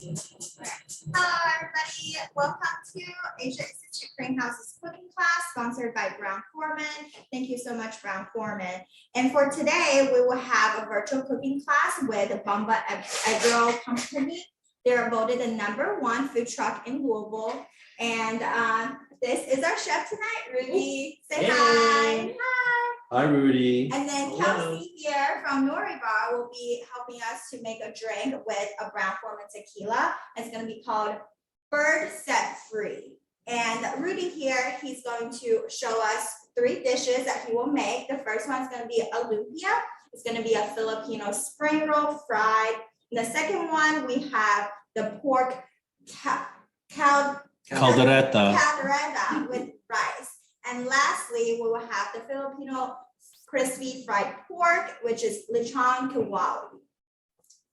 Hello, everybody. Welcome to Asia Institute Greenhouse's cooking class, sponsored by Brown Foreman. Thank you so much, Brown Foreman. And for today, we will have a virtual cooking class with Bamba Eggroll Company. They're voted the #1 food truck in Louisville. And this is our chef tonight, Rudy. Say hi. Hi. Hi, Rudy. And then Kelsey here from Noraebar will be helping us to make a drink with a Brown Foreman tequila. It's going to be called Bird Set Free. And Rudy here, he's going to show us 3 dishes that he will make. The first one is going to be a lumpia. It's going to be a Filipino spring roll fried. And the second one, we have the pork Caldereta with rice. And lastly, we will have the Filipino crispy fried pork, which is Lechon Kawali.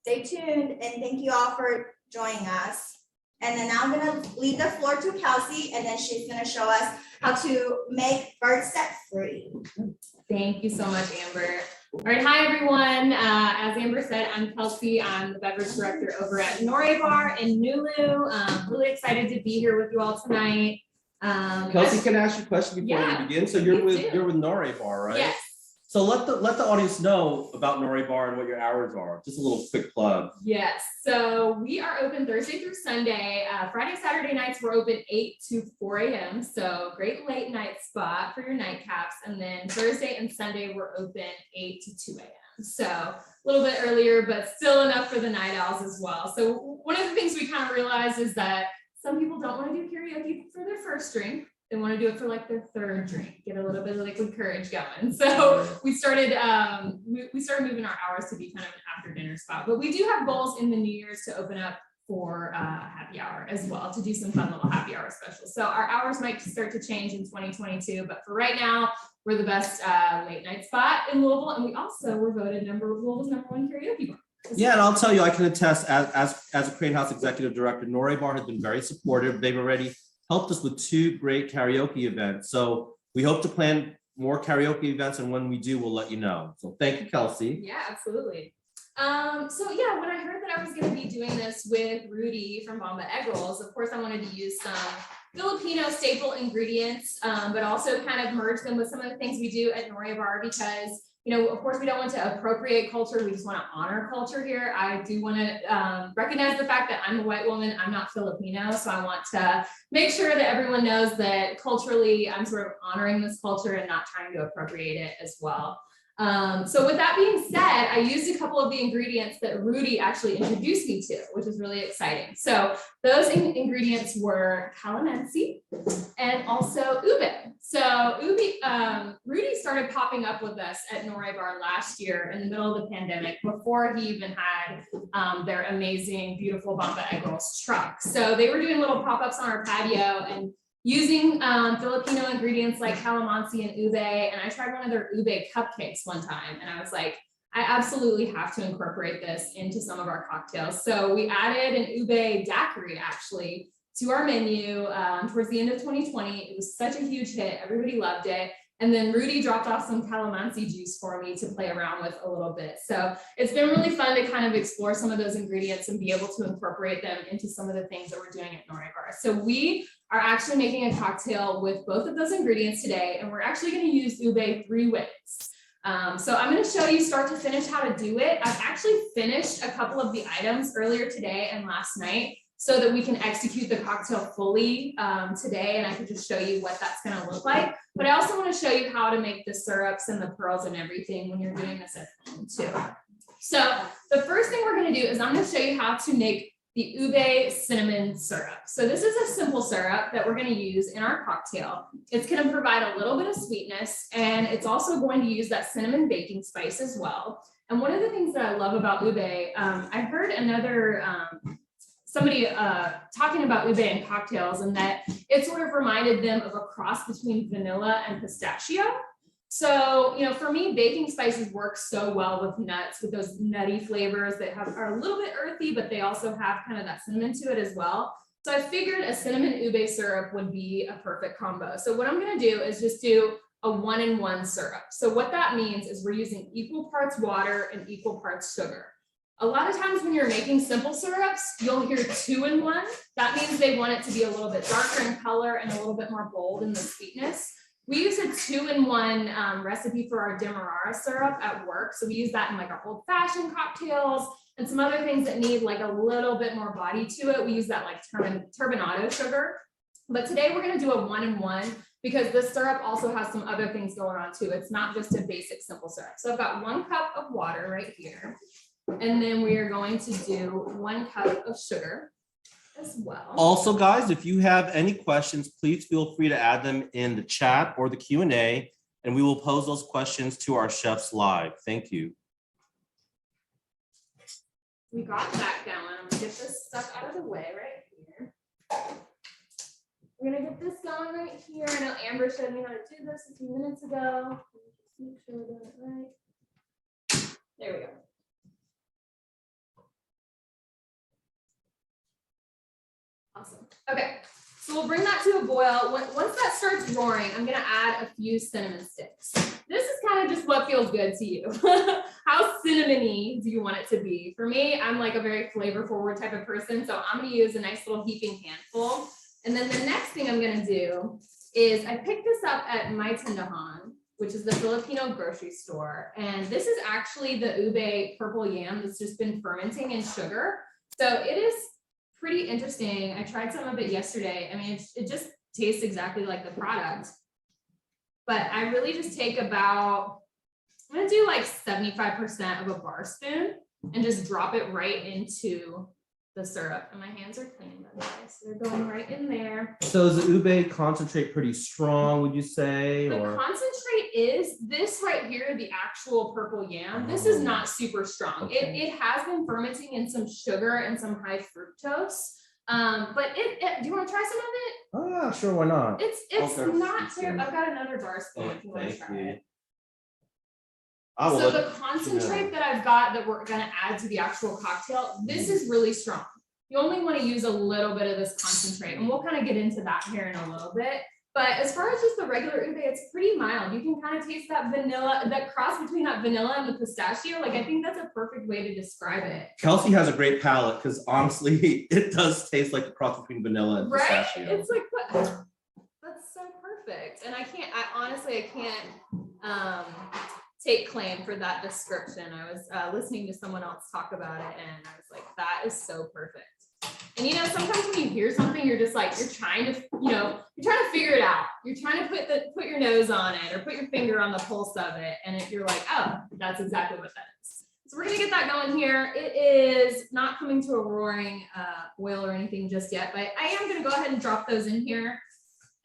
Stay tuned and thank you all for joining us. And then now I'm gonna leave the floor to Kelsey, and then she's gonna show us how to make Bird Set Free. Thank you so much, Amber. All right, hi everyone. As Amber said, I'm Kelsey. I'm the beverage director over at Noraebar in Nulu. Really excited to be here with you all tonight. Kelsey, can I ask you a question before we begin? So you're with Noraebar, right? Yes. So let the audience know about Noraebar and what your hours are. Just a little quick plug. Yes. So we are open Thursday through Sunday. Friday, Saturday nights we're open 8 to 4 a.m. So great late night spot for your nightcaps. And then Thursday and Sunday we're open 8 to 2 a.m. So a little bit earlier, but still enough for the night owls as well. So one of the things we kind of realized is that some people don't want to do karaoke for their first drink. They want to do it for like their third drink, get a little bit of liquid courage going. So we started moving our hours to be kind of an after dinner spot. But we do have goals in the New Year's to open up for happy hour as well, to do some fun little happy hour specials. So our hours might start to change in 2022, but for right now, we're the best late night spot in Louisville, and we also were voted Louisville's #1 karaoke bar. Yeah, and I'll tell you, I can attest as a Crane House executive director, Noraebar has been very supportive. They've already helped us with 2 great karaoke events. So we hope to plan more karaoke events, and when we do, we'll let you know. So thank you, Kelsey. Yeah, absolutely. So yeah, when I heard that I was going to be doing this with Rudy from Bamba Eggrolls, of course I wanted to use some Filipino staple ingredients, but also kind of merge them with some of the things we do at Noraebar, because of course, we don't want to appropriate culture. We just want to honor culture here. I do want to recognize the fact that I'm a white woman. I'm not Filipino. So I want to make sure that everyone knows that culturally, I'm sort of honoring this culture and not trying to appropriate it as well. So with that being said, I used a couple of the ingredients that Rudy actually introduced me to, which is really exciting. So those ingredients were calamansi and also ube. So Rudy started popping up with us at Noraebar last year in the middle of the pandemic, before he even had their amazing, beautiful Bamba Eggroll's truck. So they were doing little pop-ups on our patio and using Filipino ingredients like calamansi and ube, and I tried one of their ube cupcakes one time, and I was like, I absolutely have to incorporate this into some of our cocktails. So we added an ube daiquiri actually to our menu towards the end of 2020. It was such a huge hit. Everybody loved it. And then Rudy dropped off some calamansi juice for me to play around with a little bit. So it's been really fun to kind of explore some of those ingredients and be able to incorporate them into some of the things that we're doing at Noraebar. So we are actually making a cocktail with both of those ingredients today, and we're actually going to use ube 3 ways. So I'm going to show you start to finish how to do it. I've actually finished a couple of the items earlier today and last night, so that we can execute the cocktail fully today, and I can just show you what that's going to look like. But I also want to show you how to make the syrups and the pearls and everything when you're doing this at home too. So the first thing we're going to do is I'm going to show you how to make the ube cinnamon syrup. So this is a simple syrup that we're going to use in our cocktail. It's going to provide a little bit of sweetness, and it's also going to use that cinnamon baking spice as well. And one of the things that I love about ube, I heard somebody talking about ube and cocktails, and that it sort of reminded them of a cross between vanilla and pistachio. So, for me, baking spices work so well with nuts, with those nutty flavors that are a little bit earthy, but they also have kind of that cinnamon to it as well. So I figured a cinnamon ube syrup would be a perfect combo. So what I'm going to do is just do a 1-in-1 syrup. So what that means is we're using equal parts water and equal parts sugar. A lot of times when you're making simple syrups, you'll hear 2-in-1. That means they want it to be a little bit darker in color and a little bit more bold in the sweetness. We use a 2-in-1 recipe for our Demerara syrup at work. So we use that in like our old fashioned cocktails and some other things that need like a little bit more body to it. We use that like turbinado sugar. But today we're gonna do a 1-in-1 because this syrup also has some other things going on too. It's not just a basic simple syrup. So I've got 1 cup of water right here. And then we are going to do 1 cup of sugar as well. Also, guys, if you have any questions, please feel free to add them in the chat or the Q&A, and we will pose those questions to our chefs live. Thank you. We got that going. I'm gonna get this stuff out of the way right here. We're gonna get this going right here. I know Amber showed me how to do this a few minutes ago. Just make sure we're doing it right. There we go. Awesome. Okay, so we'll bring that to a boil. Once that starts roaring, I'm gonna add a few cinnamon sticks. This is kind of just what feels good to you. How cinnamony do you want it to be? For me, I'm like a very flavor forward type of person, so I'm gonna use a nice little heaping handful. And then the next thing I'm gonna do is I picked this up at My Tindahan, which is the Filipino grocery store. And this is actually the ube purple yam that's just been fermenting in sugar. So it is pretty interesting. I tried some of it yesterday. I mean, it just tastes exactly like the product. But I really just take about, I'm gonna do like 75% of a bar spoon and just drop it right into the syrup. And my hands are clean, by the way, so they're going right in there. So is the ube concentrate pretty strong, would you say? The Or concentrate is this right here, the actual purple yam. This is not super strong. Okay. It has been fermenting in some sugar and some high fructose. But do you want to try some of it? Oh yeah, sure, why not? It's Okay. not terrible. I've got another bar spoon if you want to Thank try you. it. I will So let the concentrate that I've got that we're gonna add to the actual cocktail, this is really strong. You only want to use a little bit of this concentrate, and we'll kind of get into that here in a little bit. But as far as just the regular ube, it's pretty mild. You can kind of taste that vanilla, that cross between that vanilla and the pistachio. Like I think that's a perfect way to describe it. Kelsey has a great palate because honestly, it does taste like a cross between vanilla and Right? pistachio. It's like, that's so perfect. And I honestly can't take claim for that description. I was listening to someone else talk about it and I was like, that is so perfect. And you know, sometimes when you hear something, you're just like, you're trying to figure it out. You're trying to put your nose on it or put your finger on the pulse of it. And you're like, oh, that's exactly what that is. So we're gonna get that going here. It is not coming to a roaring boil or anything just yet, but I am gonna go ahead and drop those in here.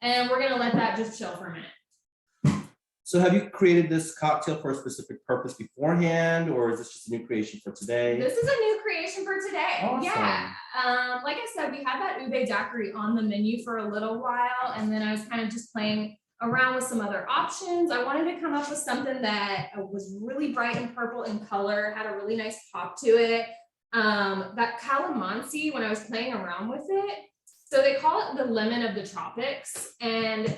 And we're gonna let that just chill for a minute. So have you created this cocktail for a specific purpose beforehand, or is this just a new creation for today? This is a new creation for today. Awesome. Yeah. Like I said, we had that ube daiquiri on the menu for a little while, and then I was kind of just playing around with some other options. I wanted to come up with something that was really bright and purple in color, had a really nice pop to it. That calamansi, when I was playing around with it, so they call it the lemon of the tropics, and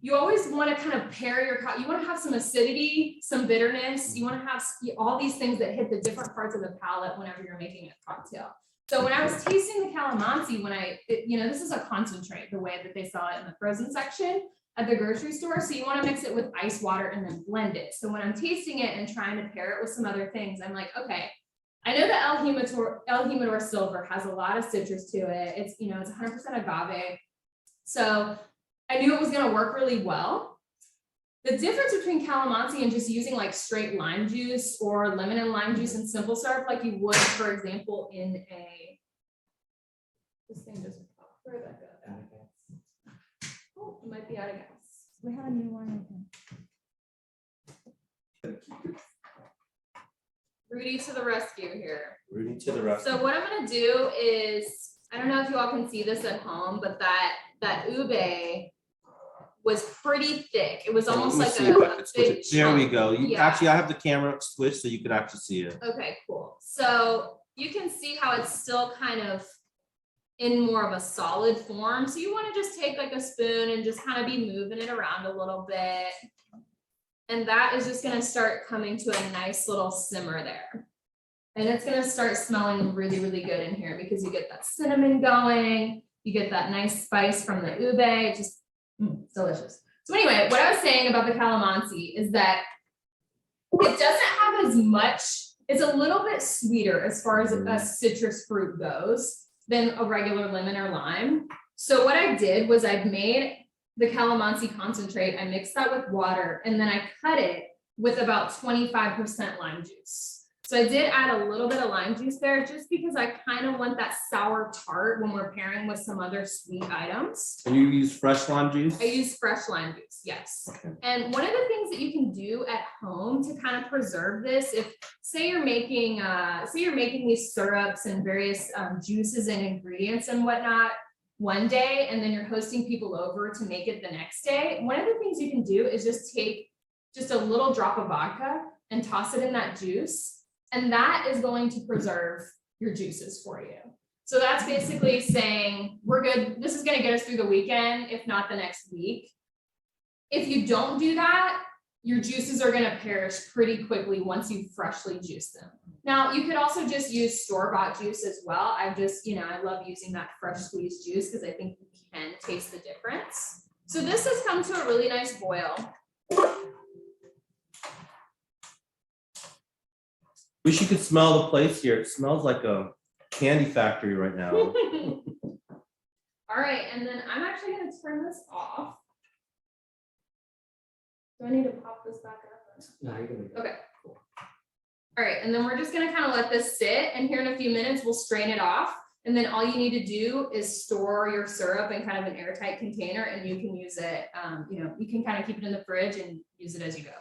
you always want to kind of pair you want to have some acidity, some bitterness. You want to have all these things that hit the different parts of the palate whenever you're making a cocktail. So when I was tasting the calamansi, this is a concentrate, the way that they sell it in the frozen section at the grocery store. So you want to mix it with ice water and then blend it. So when I'm tasting it and trying to pair it with some other things, I'm like, okay, I know that El Jimador Silver has a lot of citrus to it. It's 100% agave. So I knew it was going to work really well. The difference between calamansi and just using like straight lime juice or lemon and lime juice and simple syrup, like you would, for example, this thing just popped. Where did that go? Oh, it might be out of gas. We have a new one. Rudy to the rescue here. Rudy to the rescue. So what I'm going to do is, I don't know if you all can see this at home, but that ube was pretty thick. It was almost like a big There we chunk. go. Yeah. Actually, I have the camera switched so you could actually see it. Okay, cool. So you can see how it's still kind of in more of a solid form. So you want to just take like a spoon and just kind of be moving it around a little bit. And that is just going to start coming to a nice little simmer there. And it's gonna start smelling really, really good in here because you get that cinnamon going, you get that nice spice from the ube, just it's delicious. So anyway, what I was saying about the calamansi is that it doesn't have as much, it's a little bit sweeter as far as a citrus fruit goes than a regular lemon or lime. So what I did was I made the calamansi concentrate, I mixed that with water, and then I cut it with about 25% lime juice. So I did add a little bit of lime juice there just because I kind of want that sour tart when we're pairing with some other sweet items. And you use fresh lime juice? I use fresh lime juice, yes. Okay. And one of the things that you can do at home to kind of preserve this, if say you're making these syrups and various juices and ingredients and whatnot one day, and then you're hosting people over to make it the next day, one of the things you can do is just take just a little drop of vodka and toss it in that juice. And that is going to preserve your juices for you. So that's basically saying, we're good. This is going to get us through the weekend, if not the next week. If you don't do that, your juices are going to perish pretty quickly once you freshly juice them. Now, you could also just use store-bought juice as well. I just, I love using that fresh squeezed juice because I think you can taste the difference. So this has come to a really nice boil. Wish you could smell the place here. It smells like a candy factory right now. All right, and then I'm actually going to turn this off. Do I need to pop this back up? No, you're gonna go. Okay, cool. All right, and then we're just going to kind of let this sit, and here in a few minutes we'll strain it off, and then all you need to do is store your syrup in kind of an airtight container, and you can use it. You can kind of keep it in the fridge and use it as you go.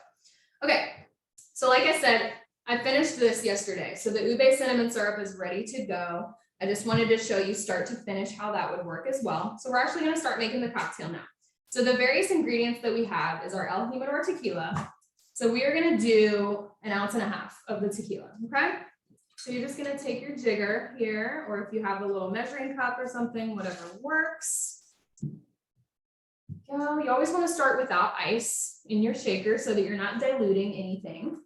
Okay, so like I said, I finished this yesterday. So the ube cinnamon syrup is ready to go. I just wanted to show you start to finish how that would work as well. So we're actually going to start making the cocktail now. So the various ingredients that we have is our El Jimador tequila. So we are going to do 1.5 ounces of the tequila. Okay. So you're just going to take your jigger here, or if you have a little measuring cup or something, whatever works. Go. You always want to start without ice in your shaker so that you're not diluting anything.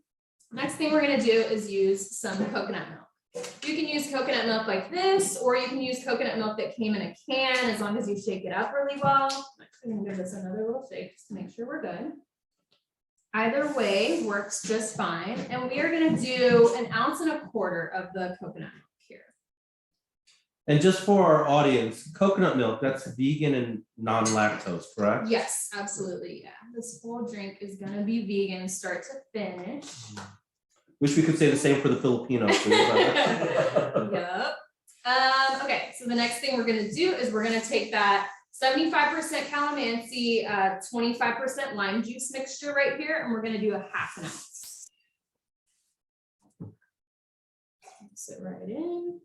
Next thing we're going to do is use some coconut milk. You can use coconut milk like this, or you can use coconut milk that came in a can as long as you shake it up really well. I'm actually going to give this another little shake just to make sure we're good. Either way works just fine. And we are going to do 1.25 ounces of the coconut milk here. And just for our audience, coconut milk, that's vegan and non-lactose, correct? Yes, absolutely. Yeah. This whole drink is going to be vegan start to finish. Wish we could say the same for the Filipinos. Yep. Okay, so the next thing we're going to do is we're going to take that 75% calamansi, 25% lime juice mixture right here, and we're going to do 1/2 ounce. Mix it right in.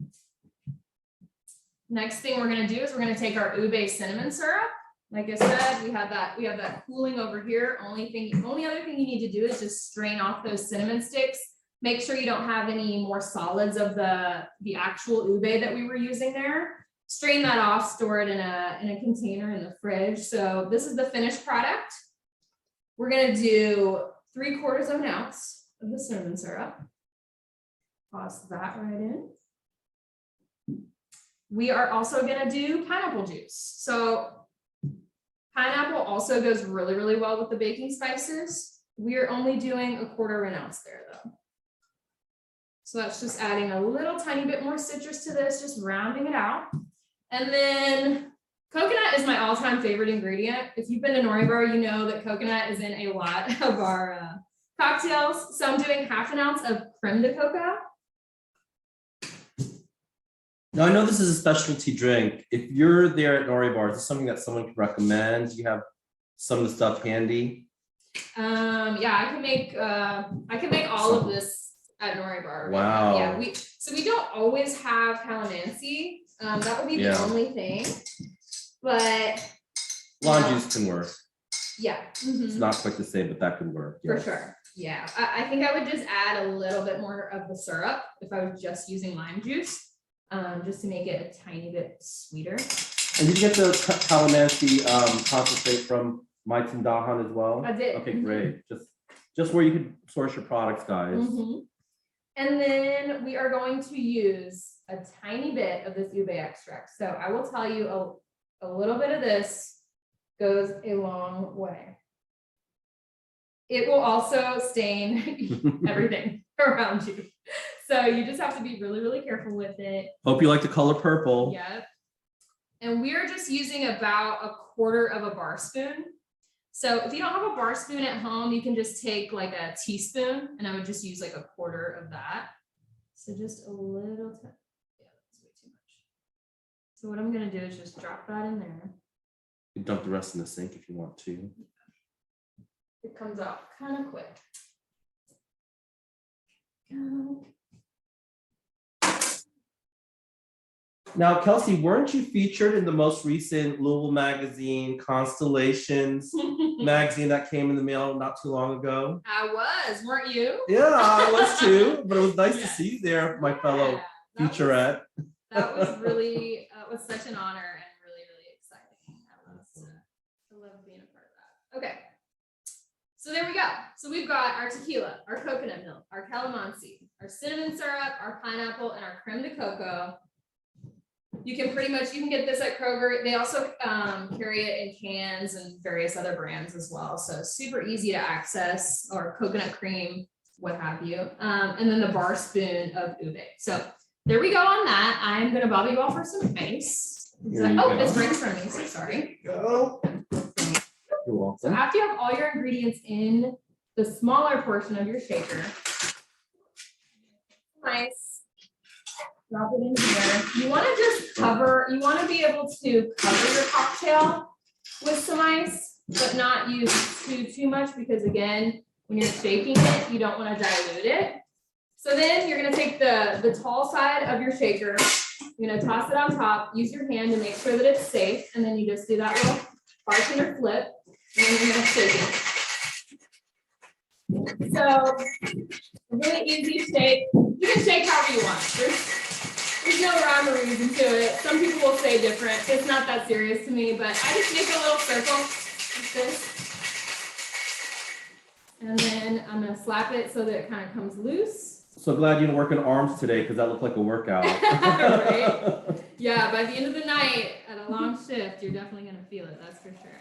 Next thing we're going to do is we're going to take our ube cinnamon syrup. Like I said, we have that cooling over here. Only other thing you need to do is just strain off those cinnamon sticks. Make sure you don't have any more solids of the actual ube that we were using there. Strain that off, store it in a container in the fridge. So this is the finished product. We're going to do 3/4 ounce of the cinnamon syrup. Toss that right in. We are also going to do pineapple juice. So pineapple also goes really, really well with the baking spices. We are only doing 1/4 ounce there though. So that's just adding a little tiny bit more citrus to this, just rounding it out. And then coconut is my all-time favorite ingredient. If you've been to Noraebar, you know that coconut is in a lot of our cocktails. So I'm doing 1/2 ounce of creme de coco. Now, I know this is a specialty drink. If you're there at Noraebar, is this something that someone can recommend? Do you have some of the stuff handy? Yeah, I can make all of this at Noraebar. Wow. Yeah, we don't always have calamansi. That would be the only thing. But Lime juice can work. Yeah. It's not quite the same, but that could work. For sure. Yeah. I think I would just add a little bit more of the syrup if I was just using lime juice, just to make it a tiny bit sweeter. And did you get the calamansi concentrate from My Tindahan as well? I did. Okay, great. Just where you could source your products, guys. And then we are going to use a tiny bit of this ube extract. So I will tell you a little bit of this goes a long way. It will also stain everything around you. So you just have to be really, really careful with it. Hope you like the color purple. Yep. And we are just using about 1/4 of a bar spoon. So if you don't have a bar spoon at home, you can just take like a teaspoon, and I would just use like 1/4 of that. So just a little, yeah, that's way too much. So what I'm gonna do is just drop that in there. You can dump the rest in the sink if you want to. It comes out kind of quick. Go. Now, Kelsey, weren't you featured in the most recent Louisville magazine, Constellations magazine that came in the mail not too long ago? I was, weren't you? Yeah, I was too, but it was nice to Yes. see you there, my fellow Yeah, that featurette. That was really, it was such an honor and really, really exciting. I love being a part of that. Okay. So there we go. So we've got our tequila, our coconut milk, our calamansi, our cinnamon syrup, our pineapple, and our creme de coco. You can get this at Kroger. They also carry it in cans and various other brands as well. So super easy to access, or coconut cream, what have you. And then the bar spoon of ube. So there we go on that. I'm gonna bother you all for some ice. Here you Oh, go. it's right in front of me, so sorry. Go. You're So welcome. after you have all your ingredients in the smaller portion of your shaker, nice. Drop it in here. You want to just cover, you want to be able to cover your cocktail with some ice, but not use too much, because again, when you're shaking it, you don't want to dilute it. So then you're going to take the tall side of your shaker, you're going to toss it on top, use your hand to make sure that it's safe, and then you just do that little bartender flip, and then you're going to shake it. So really easy shake. You can shake however you want. There's no rhyme or reason to it. Some people will say different. It's not that serious to me, but I just make a little circle like this. And then I'm gonna slap it so that it kind of comes loose. So glad you didn't work in arms today, because that looked like a workout. Right? Yeah, by the end of the night at a long shift, you're definitely gonna feel it, that's for sure.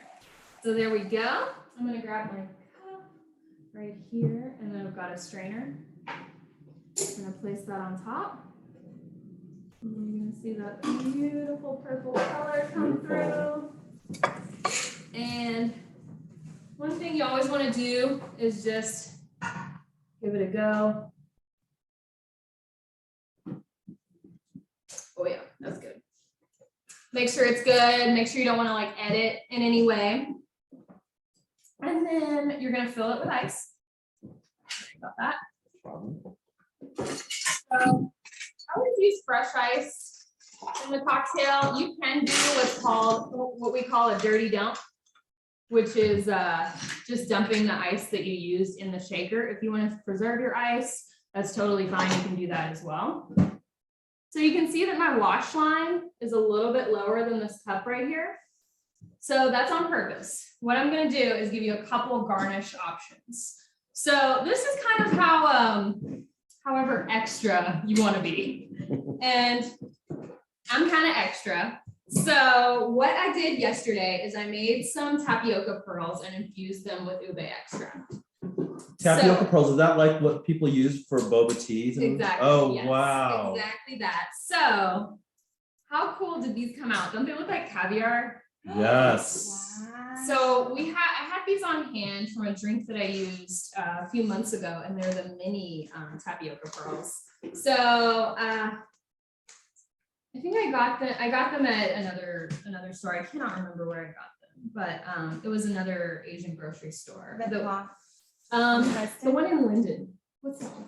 So there we go. I'm gonna grab my cup right here, and then I've got a strainer. I'm gonna place that on top. And then you're gonna see that beautiful purple color come through. And one thing you always want to do is just give it a go. Oh yeah, that's good. Make sure it's good. Make sure you don't want to like edit in any way. And then you're gonna fill it with ice. Got that. So I would use fresh ice in the cocktail. You can do what we call a dirty dump, which is just dumping the ice that you used in the shaker. If you want to preserve your ice, that's totally fine. You can do that as well. So you can see that my wash line is a little bit lower than this cup right here. So that's on purpose. What I'm going to do is give you a couple of garnish options. So this is kind of how, however extra you want to be. And I'm kind of extra. So what I did yesterday is I made some tapioca pearls and infused them with ube extract. Tapioca pearls, is that like what people use for boba teas? Exactly. Oh, yes, wow. Exactly that. So how cool did these come out? Don't they look like caviar? Yes. Wow. So I had these on hand from a drink that I used a few months ago, and they're the mini tapioca pearls. So I think I got them at another store. I cannot remember where I got them, but it was another Asian grocery store. The one in Linden. What's that one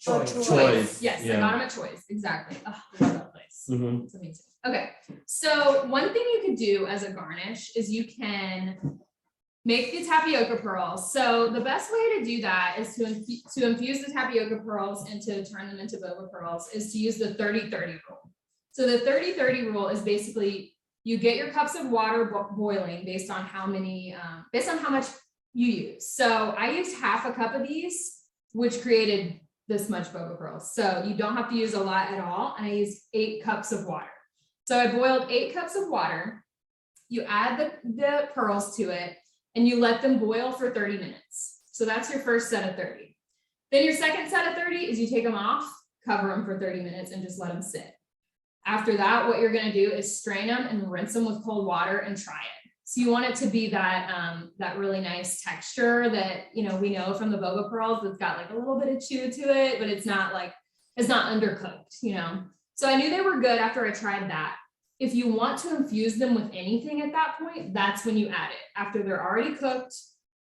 called? Choice. Yes, Yeah. I got them at Choice. Exactly. Oh, I love that place. Mhm. It's amazing. Okay, so one thing you could do as a garnish is you can make the tapioca pearls. So the best way to do that is to infuse the tapioca pearls and to turn them into boba pearls is to use the 30-30 rule. So the 30-30 rule is basically you get your cups of water boiling based on how much you use. So I used half a cup of these, which created this much boba pearls. So you don't have to use a lot at all. And I used 8 cups of water. So I boiled 8 cups of water. You add the pearls to it and you let them boil for 30 minutes. So that's your first set of 30. Then your second set of 30 is you take them off, cover them for 30 minutes and just let them sit. After that, what you're gonna do is strain them and rinse them with cold water and try it. So you want it to be that, that really nice texture that, you know, we know from the boba pearls that's got like a little bit of chew to it, but it's not undercooked, you know? So I knew they were good after I tried that. If you want to infuse them with anything at that point, that's when you add it. After they're already cooked,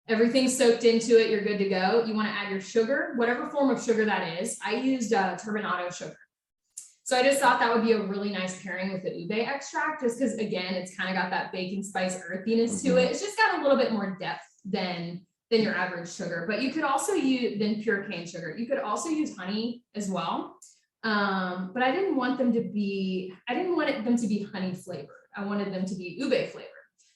everything's soaked into it, you're good to go. You want to add your sugar, whatever form of sugar that is. I used turbinado sugar. So I just thought that would be a really nice pairing with the ube extract, just because again, it's kind of got that baking spice earthiness to it. It's just got a little bit more depth than your average sugar, but you could also use pure cane sugar. You could also use honey as well. But I didn't want them to be honey flavored. I wanted them to be ube flavored.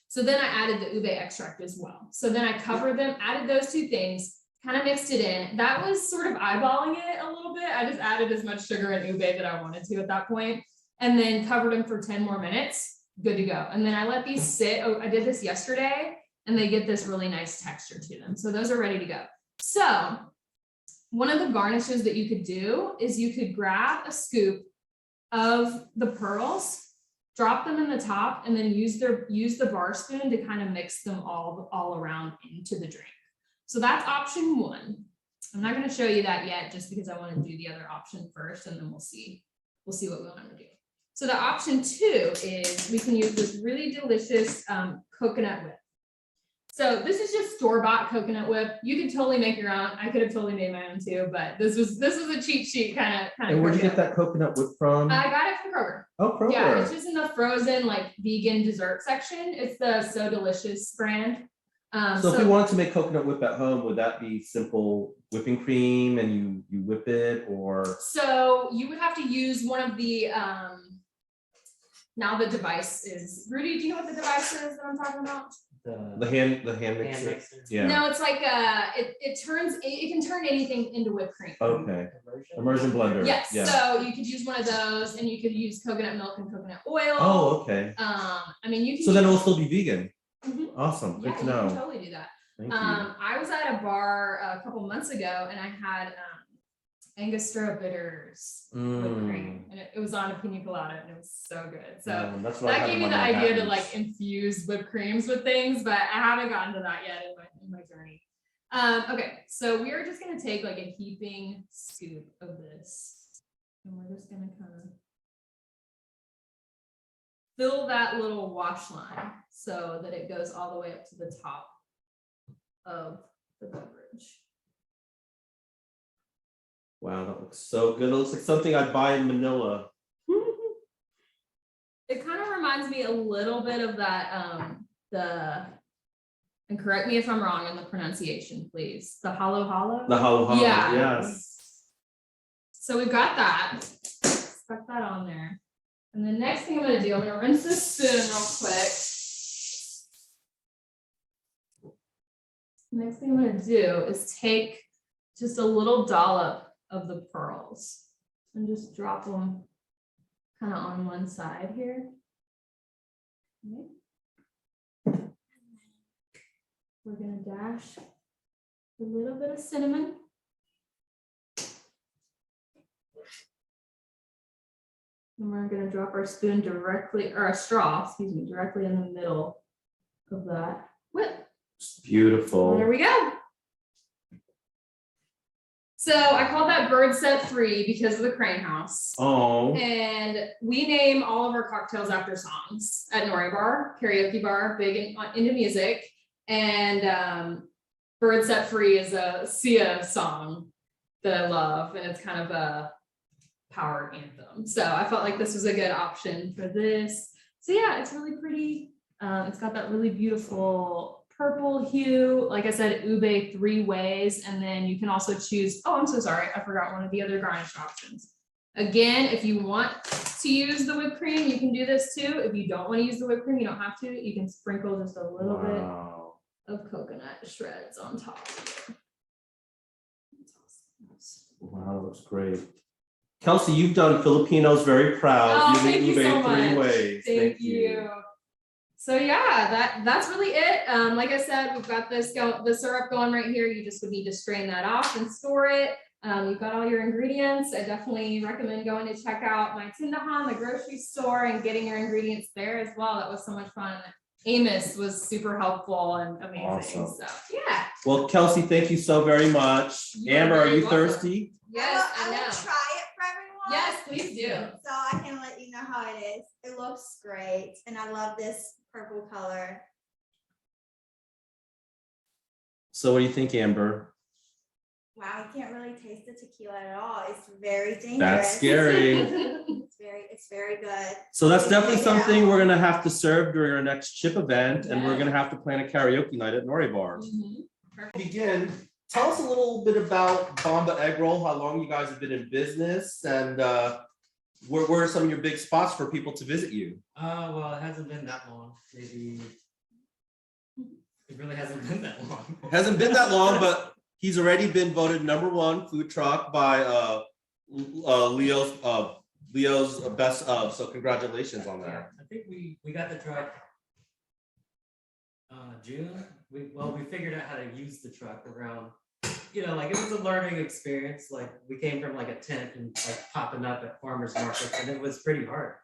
So then I added the ube extract as well. So then I covered them, added those 2 things, kind of mixed it in. That was sort of eyeballing it a little bit. I just added as much sugar and ube that I wanted to at that point, and then covered them for 10 more minutes, good to go. And then I let these sit. Oh, I did this yesterday and they get this really nice texture to them. So those are ready to go. So one of the garnishes that you could do is you could grab a scoop of the pearls, drop them in the top, and then use the bar spoon to kind of mix them all around into the drink. So that's option 1. I'm not going to show you that yet, just because I want to do the other option first, and then we'll see what we want to do. So the option 2 is we can use this really delicious coconut whip. So this is just store-bought coconut whip. You could totally make your own. I could have totally made my own too, but this was a cheat sheet kind of. And where'd you get that coconut whip from? I got it from Kroger. Oh, Kroger. Yeah, it's just in the frozen like vegan dessert section. It's the So Delicious brand. So if you wanted to make coconut whip at home, would that be simple whipping cream and you whip it, or? So you would have to use one of the, now the device is, Rudy, do you know what the device is that I'm talking about? The hand mixer. Yeah. No, it's like it can turn anything into whipped cream. Okay. Immersion blender. Yes. Yeah. So you could use one of those, and you could use coconut milk and coconut oil. Oh, okay. I mean, you can. So then it will still be vegan. Mhm. Awesome. Good Yeah, to you know. can totally do that. Thank you. I was at a bar a couple months ago, and I had Angostura bitters whipped cream, and it was on a pina colada, and it was so good. So that's what I that had gave in me one the of my idea to patties. like infuse whipped creams with things, but I haven't gotten to that yet in my journey. Okay, so we are just gonna take like a heaping scoop of this, and we're just gonna kind of fill that little wash line so that it goes all the way up to the top of the beverage. Wow, that looks so good. It looks like something I'd buy in Manila. It kind of reminds me a little bit of that, and correct me if I'm wrong in the pronunciation, please. The halo halo? The halo halo. Yeah. Yes. So we've got that. Stuck that on there. And the next thing I'm gonna do, I'm gonna rinse this spoon real quick. Next thing I'm gonna do is take just a little dollop of the pearls and just drop them kind of on one side here. Okay. We're gonna dash a little bit of cinnamon. And we're gonna drop our spoon directly, or our straw, excuse me, directly in the middle of that whip. It's beautiful. There we go. So I called that bird set free because of the crane house. Oh. And we name all of our cocktails after songs at Noraebar, karaoke bar, big into music. And Bird Set Free is a Sia song that I love, and it's kind of a power anthem. So I felt like this was a good option for this. So yeah, it's really pretty. It's got that really beautiful purple hue. Like I said, ube 3 ways, and then you can also choose, oh, I'm so sorry, I forgot one of the other garnish options. Again, if you want to use the whipped cream, you can do this too. If you don't want to use the whipped cream, you don't have to. You can sprinkle just a little bit of coconut shreds on top. Wow, that looks great. Kelsey, you've done Filipinos very proud. Oh, You thank you made so 3 much. waves. Thank you. So yeah, that's really it. Like I said, we've got the syrup going right here. You just would need to strain that off and store it. You've got all your ingredients. I definitely recommend going to check out my Tindahan, the grocery store, and getting your ingredients there as well. That was so much fun. Amos was super helpful and amazing. Awesome. So yeah. Well, Kelsey, thank you so very much. You are Amber, are very you welcome. thirsty? Yes, I I will know. try it for everyone. Yes, please do. So I can let you know how it is. It looks great, and I love this purple color. So what do you think, Amber? Wow, you can't really taste the tequila at all. It's very dangerous. That's scary. It's very good. So that's definitely Yeah. something we're gonna have to serve during our next chip event, and we're Yeah. gonna have to plan a karaoke night at Noraebar. Mhm. Begin. Tell us a little bit about Bamba Eggroll, how long you guys have been in business, and where are some of your big spots for people to visit you? Well, it hasn't been that long. Maybe it really hasn't been that long. It hasn't been that long, but he's already been voted #1 food truck by Leo's best of. So congratulations on that. I think we got the truck June. We figured out how to use the truck around, like it was a learning experience. Like we came from like a tent and like popping up at farmers markets, and it was pretty hard.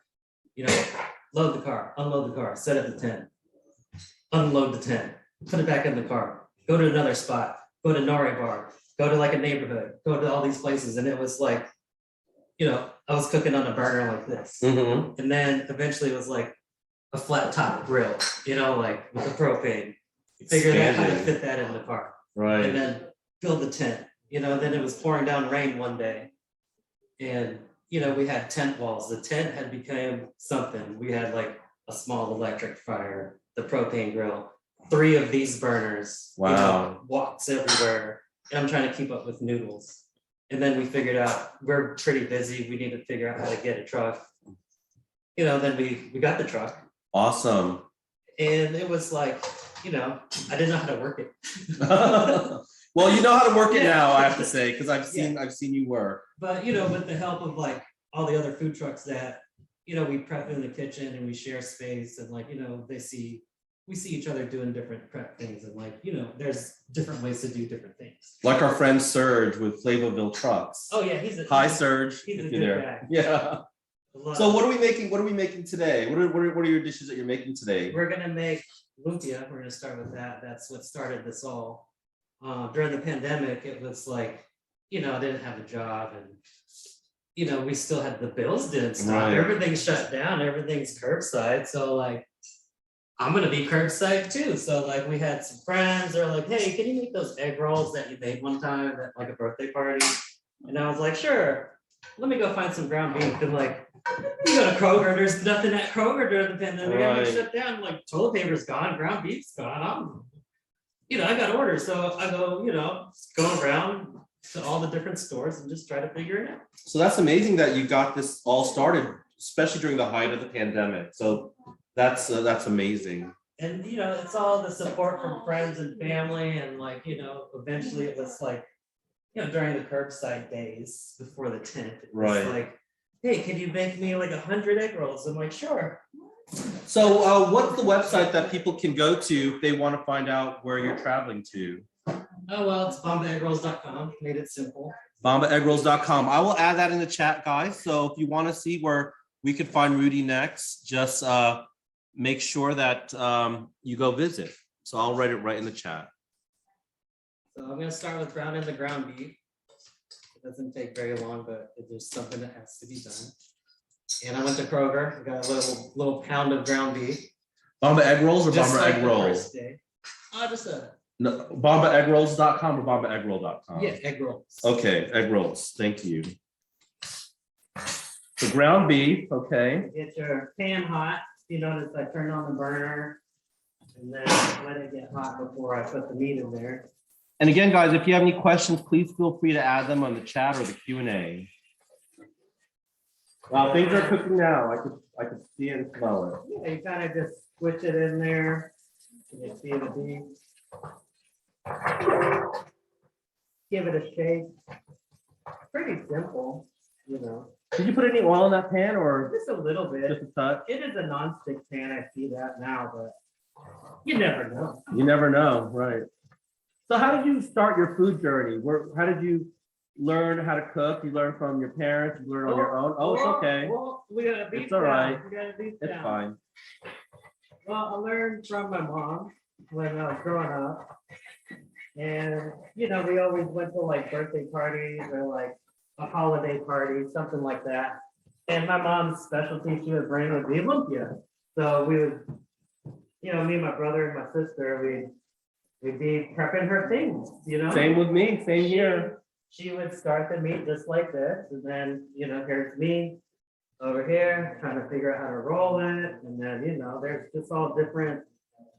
Load the car, unload the car, set up the tent, unload the tent, put it back in the car, go to another spot, go to Noraebar, go to like a neighborhood, go to all these places, and it was like, I was cooking on a burner like this. Mm-hmm. And then eventually it was like a flat top grill, like with the propane. Figured out how to Standing. fit that in the car. Right. And then build the tent. Then it was pouring down rain one day. And we had tent walls. The tent had become something. We had like a small electric fire, the propane grill, 3 of these burners, Wow. woks everywhere. And I'm trying to keep up with noodles. And then we figured out we're pretty busy. We need to figure out how to get a truck. Then we got the truck. Awesome. And it was like, I didn't know how to work it. Well, you know how to work it Yeah. now, I have to say, because I've seen you work. But with the help of like all the other food trucks that, we prep in the kitchen and we share space and like, we see each other doing different prep things and like, there's different ways to do different things. Like our friend Serge with Flavorville Trucks. Oh yeah, Hi, Serge. he's a if good you're there. guy. Yeah. So what are we making? What are we making today? What are your dishes that you're making today? We're gonna make lumpia. We're gonna start with that. That's what started this all. During the pandemic, it was like, I didn't have a job and, we still had the bills didn't stop. Right. Everything's shut down. Everything's curbside. So like, I'm gonna be curbside too. So like, we had some friends. They're like, "Hey, can you make those egg rolls that you made one time at like a birthday party?" And I was like, "Sure. Let me go find some ground beef." And like, you go to Kroger, there's nothing at Kroger during the pandemic. Everything shut down. Like toilet paper's gone, ground beef's gone. I got orders. So I go, go around to all the different stores and just try to figure it out. So that's amazing that you got this all started, especially during the height of the pandemic. So that's amazing. And it's all the support from friends and family, and like, eventually it was like, during the curbside days before the tent, it was like, "Hey, can you make me like 100 egg rolls?" I'm like, "Sure." So what's the website that people can go to if they want to find out where you're traveling to? Oh, well, it's BambaEggrolls.com. Made it simple. BambaEggrolls.com. I will add that in the chat, guys. So if you want to see where we could find Rudy next, just make sure that you go visit. So I'll write it right in the chat. So I'm gonna start with browning the ground beef. It doesn't take very long, but there's something that has to be done. And I went to Kroger, got a little pound of ground beef. Bamba Egg Rolls or Just Bamba like Egg the Rolls? first day. Oh, just No, BambaEggrolls.com or BambaEggroll.com? yeah, egg rolls. Okay, egg rolls. Thank you. The ground beef, okay. Get your pan hot. You notice I turned on the burner and then let it get hot before I put the meat in there. And again, guys, if you have any questions, please feel free to add them on the chat or the Q&A. Wow, things are cooking now. I could see and smell it. Yeah, you kind of just switch it in there. You see the beef. Give it a shake. pretty simple, you know, Did you put any oil in that pan or just a little bit. just a touch? It is a nonstick pan, I see that now, but you never know. You never know, right? So how did you start your food journey? How did you learn how to cook? You learn from your parents, you learn on your own? Oh, it's okay. Well, we gotta beat It's all down. right. We gotta beat It's down. fine. Well, I learned from my mom when I was growing up. And, you know, we always went to like birthday parties or like a holiday party, something like that. And my mom's specialty she would bring would be lumpia. So we would, you know, me and my brother and my sister, we'd be prepping her things, you know? Same with me, same here. She would start the meat just like this, and then, you know, here's me over here trying to figure out how to roll it. And then, you know, there's just all different,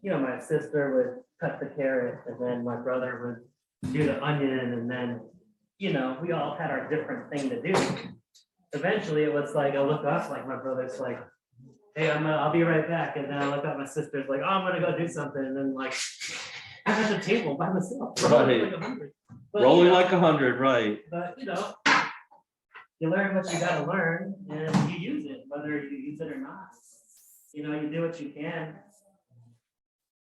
you know, my sister would cut the carrot, and then my brother would do the onion, and then, you know, we all had our different thing to do. Eventually, it was like, I look up, like my brother's like, hey, I'll be right back. And then I look up, my sister's like, oh, I'm gonna go do something. And then like, I'm at the table by myself. Right. Like 100. But, Rolling you know, like 100, right? But, you know, you learn what you gotta learn and you use it, whether you use it or not. You know, you do what you can.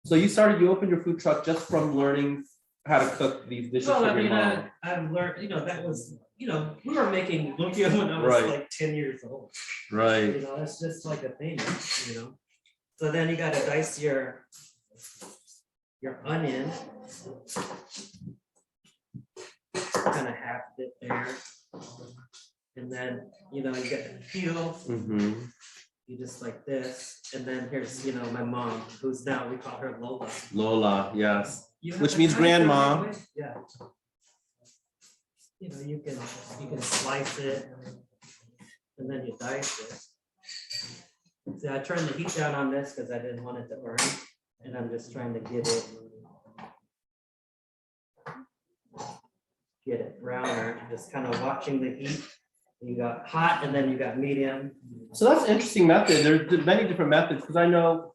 So you opened your food truck just from learning how to cook these dishes Well, I from your mean, mom. I've learned, you know, that was, you know, we were making lumpia when I was Right. like 10 years old. Right. You know, that's just like a thing, you know. So then you gotta dice your onion. Kind of half it there. And then, you know, you get the peel, Mm-hmm. you just like this. And then here's, you know, my mom, who's now, we call her Lola. Lola, yes. You have Which to means cut it the grandma. right way. Yeah. You know, you can slice it and then you dice it. See, I turned the heat down on this because I didn't want it to burn. And I'm just trying to get it browner, just kind of watching the heat. You got hot and then you got medium. So that's an interesting method. There's many different methods because I know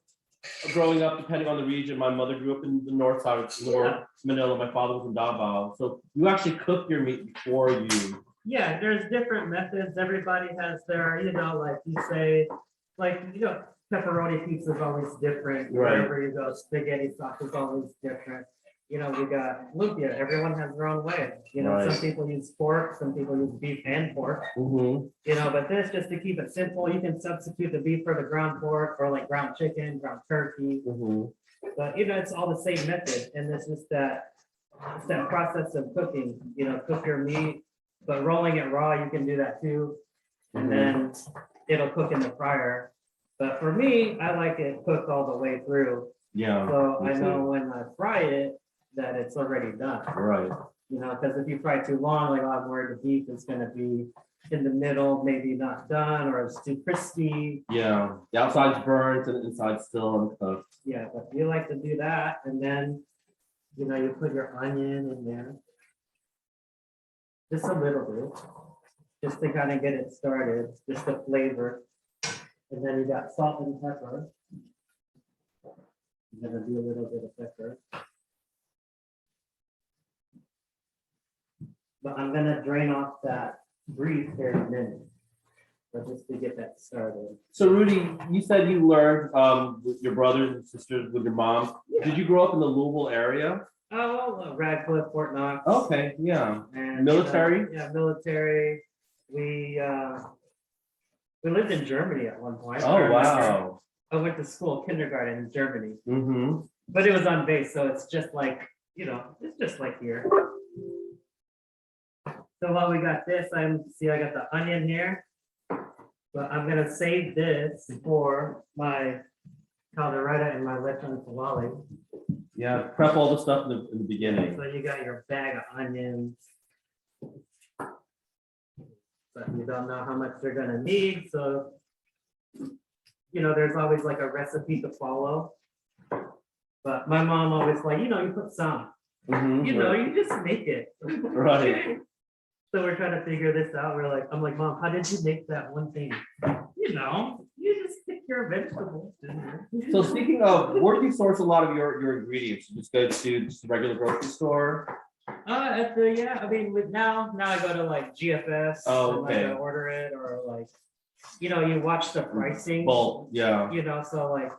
growing up, depending on the region, my mother grew up in the north side of North Manila. My father was in Davao. So you actually cook your meat before you. Yeah, there's different methods. Everybody has their, you know, like you say, like, you know, pepperoni pizza is always different. Right. Wherever you go, spaghetti sauce is always different. You know, we got lumpia. Everyone has their own way. You know, Right. some people use pork, some people use beef and pork. Mm-hmm. You know, but this, just to keep it simple, you can substitute the beef for the ground pork or like ground chicken, ground turkey. Mm-hmm. But, you know, it's all the same method. And it's just that, it's that process of cooking, you know, cook your meat, but rolling it raw, you can do that too. And then it'll cook in the fryer. But for me, I like it cooked all the way through. Yeah. So me I too. know when I fry it, that it's already done. Right. You know, because if you fry too long, like I'm worried the beef is gonna be in the middle, maybe not done, or it's too crispy. Yeah. The outside's burnt and the inside's still uncooked. Yeah, but you like to do that, and then, you know, you put your onion in there. Just a little bit, just to kind of get it started, just the flavor. And then you got salt and pepper. I'm gonna do a little bit of pepper. But I'm gonna drain off that grease here in a minute. But just to get that started. So Rudy, you said you learned with your brothers and sisters with your mom. Did you grow up in the Louisville area? Oh, well, Radcliffe, Fort Knox. Okay, yeah. And, Military? Yeah, military. We lived in Germany at one point. I Oh, remember wow. I went to school, kindergarten in Germany, Mm-hmm. but it was on base, so it's just like, you know, it's just like here. So while we got this, I got the onion here. But I'm gonna save this for my Caldereta and my Lechon Kawali. Yeah, prep all the stuff in the beginning. So you got your bag of onions. But you don't know how much they're gonna need, so you know, there's always like a recipe to follow. But my mom always like, you know, you put some, Mhm, you know, right. you just make it. Right. So we're trying to figure this out. I'm like, Mom, how did you make that one thing? You know, you just stick your vegetables in there. So speaking of, where do you source a lot of your ingredients? You just go to just a regular grocery store? I mean, now I go to like GFS. Oh, and, like, okay. I order it, or like, you watch the pricing. Well, yeah. So like,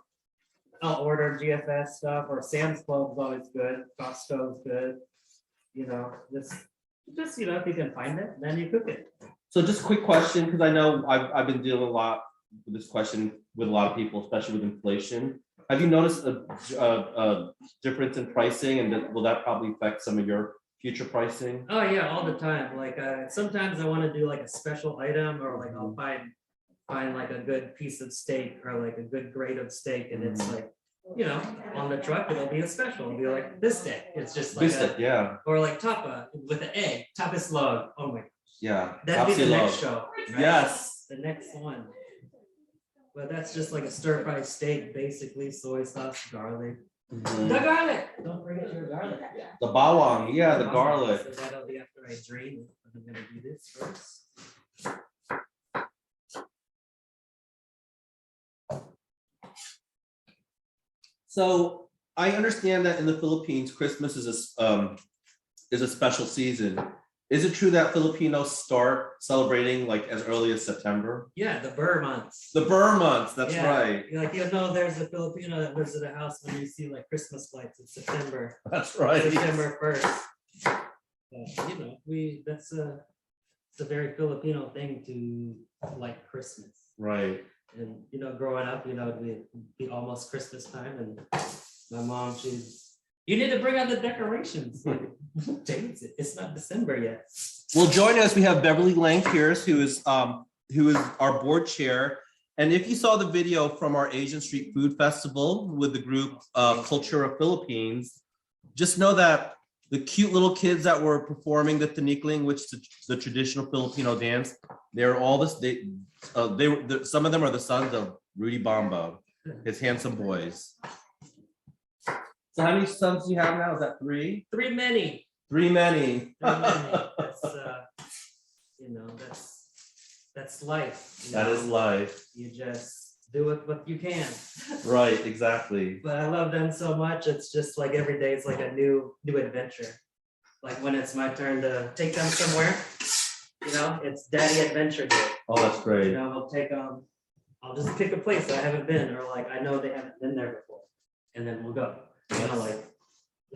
I'll order GFS stuff, or Sam's Club is always good, Costco's good. Just if you can find it, then you cook it. So just quick question, because I know I've been dealing a lot with this question with a lot of people, especially with inflation. Have you noticed a difference in pricing, and will that probably affect some of your future pricing? Oh yeah, all the time. Like sometimes I want to do like a special item, or like I'll find like a good piece of steak, or like a good grade of steak, and it's like, on the truck it'll be a special. It'll be like this steak. It's just like Yeah, or like tapa with an egg, tapas log. Oh my, yeah. that'd be the Tapsilog. next show. Right? Yes. The next one. But that's just like a stir-fry steak, basically, soy sauce, garlic. Mhm. The garlic. Don't forget your garlic. The bawang, yeah, the garlic. So that'll be after I drain it. I'm gonna do this first. So I understand that in the Philippines, Christmas is a special season. Is it true that Filipinos start celebrating like as early as September? Yeah, the Burr months. The Burr months, that's Yeah, right. Like there's a Filipino that lives in a house when you see like Christmas lights in September. That's right. September 1st. But it's a very Filipino thing to like Christmas. Right. And growing up, it'd be almost Christmas time, and my mom, you need to bring out the decorations. Like, dates it. It's not December yet. Well, joining us, we have Beverly Lang Pierce, who is our board chair. And if you saw the video from our Asian Street Food Festival with the group Cultura Philippines, just know that the cute little kids that were performing the tinikling, which is the traditional Filipino dance, they're all this. Some of them are the sons of Rudy Bamba, his handsome boys. So how many sons do you have now? Is that three? Three many. Three many. That's life. That is life. You just do it what you can. Right, exactly. But I love them so much. It's just like every day it's like a new adventure. Like when it's my turn to take them somewhere, it's daddy adventure day. Oh, that's great. I'll just pick a place that I haven't been, or like I know they haven't been there before, and then we'll go. Just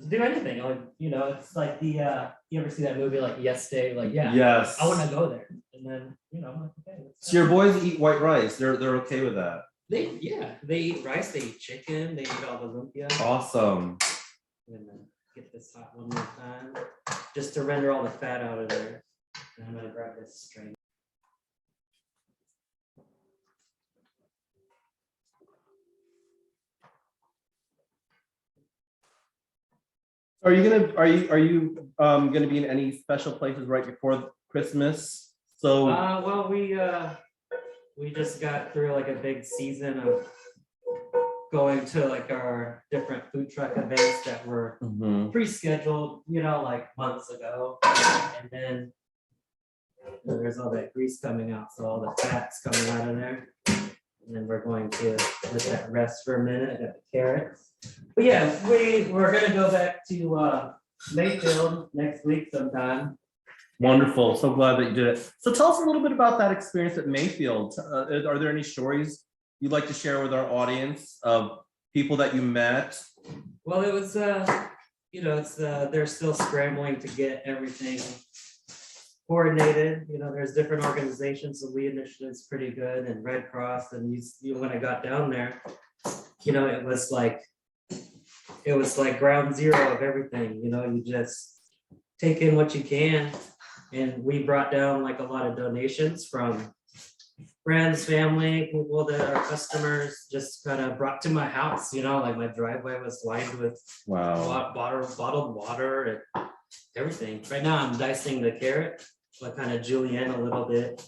do anything. It's like you ever see that movie like Yes Day? Like, yeah, yes, I want to go there. And then I'm like, okay. So your boys eat white rice. They're okay with that. They eat rice, they eat chicken, they eat all the lumpia. Awesome. And then get this hot one more time, just to render all the fat out of there. And I'm gonna grab this string. Are you gonna be in any special places right before Christmas? So Well, we just got through like a big season of going to like our different food truck events that were pre-scheduled, like months ago. And then there's all that grease coming out, so all the fat's coming out of there. And then we're going to let that rest for a minute at the carrots. But yeah, we're gonna go back to Mayfield next week sometime. wonderful. So glad that you did it. So tell us a little bit about that experience at Mayfield. Are there any stories you'd like to share with our audience of people that you met? Well, it was they're still scrambling to get everything coordinated. There's different organizations. The Lee Initiative is pretty good, and Red Cross. And when I got down there, it was like ground zero of everything. You just take in what you can. And we brought down like a lot of donations from friends, family, people that are customers, just kind of brought to my house. Like my driveway was lined with bottled water and everything. Right now I'm dicing the carrot, like kind of julienne a little bit.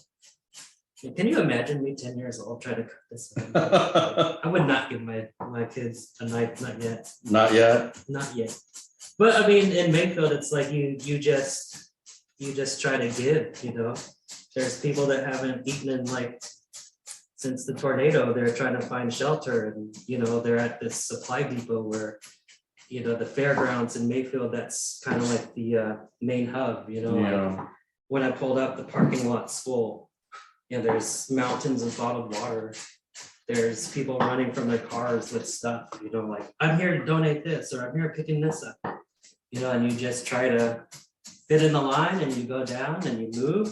Can you imagine me 10 years old trying to cook this? I would not give my kids a knife, not yet. Not yet. Not yet. But I mean, in Mayfield, it's like you just try to give. There's people that haven't eaten in since the tornado. They're trying to find shelter, and they're at this supply depot where the fairgrounds in Mayfield, that's kind of like the main hub, like when I pulled up, the parking lot's full. There's mountains of bottled water. There's people running from their cars with stuff, like, I'm here to donate this, or I'm here picking this up. And you just try to fit in the line and you go down and you move.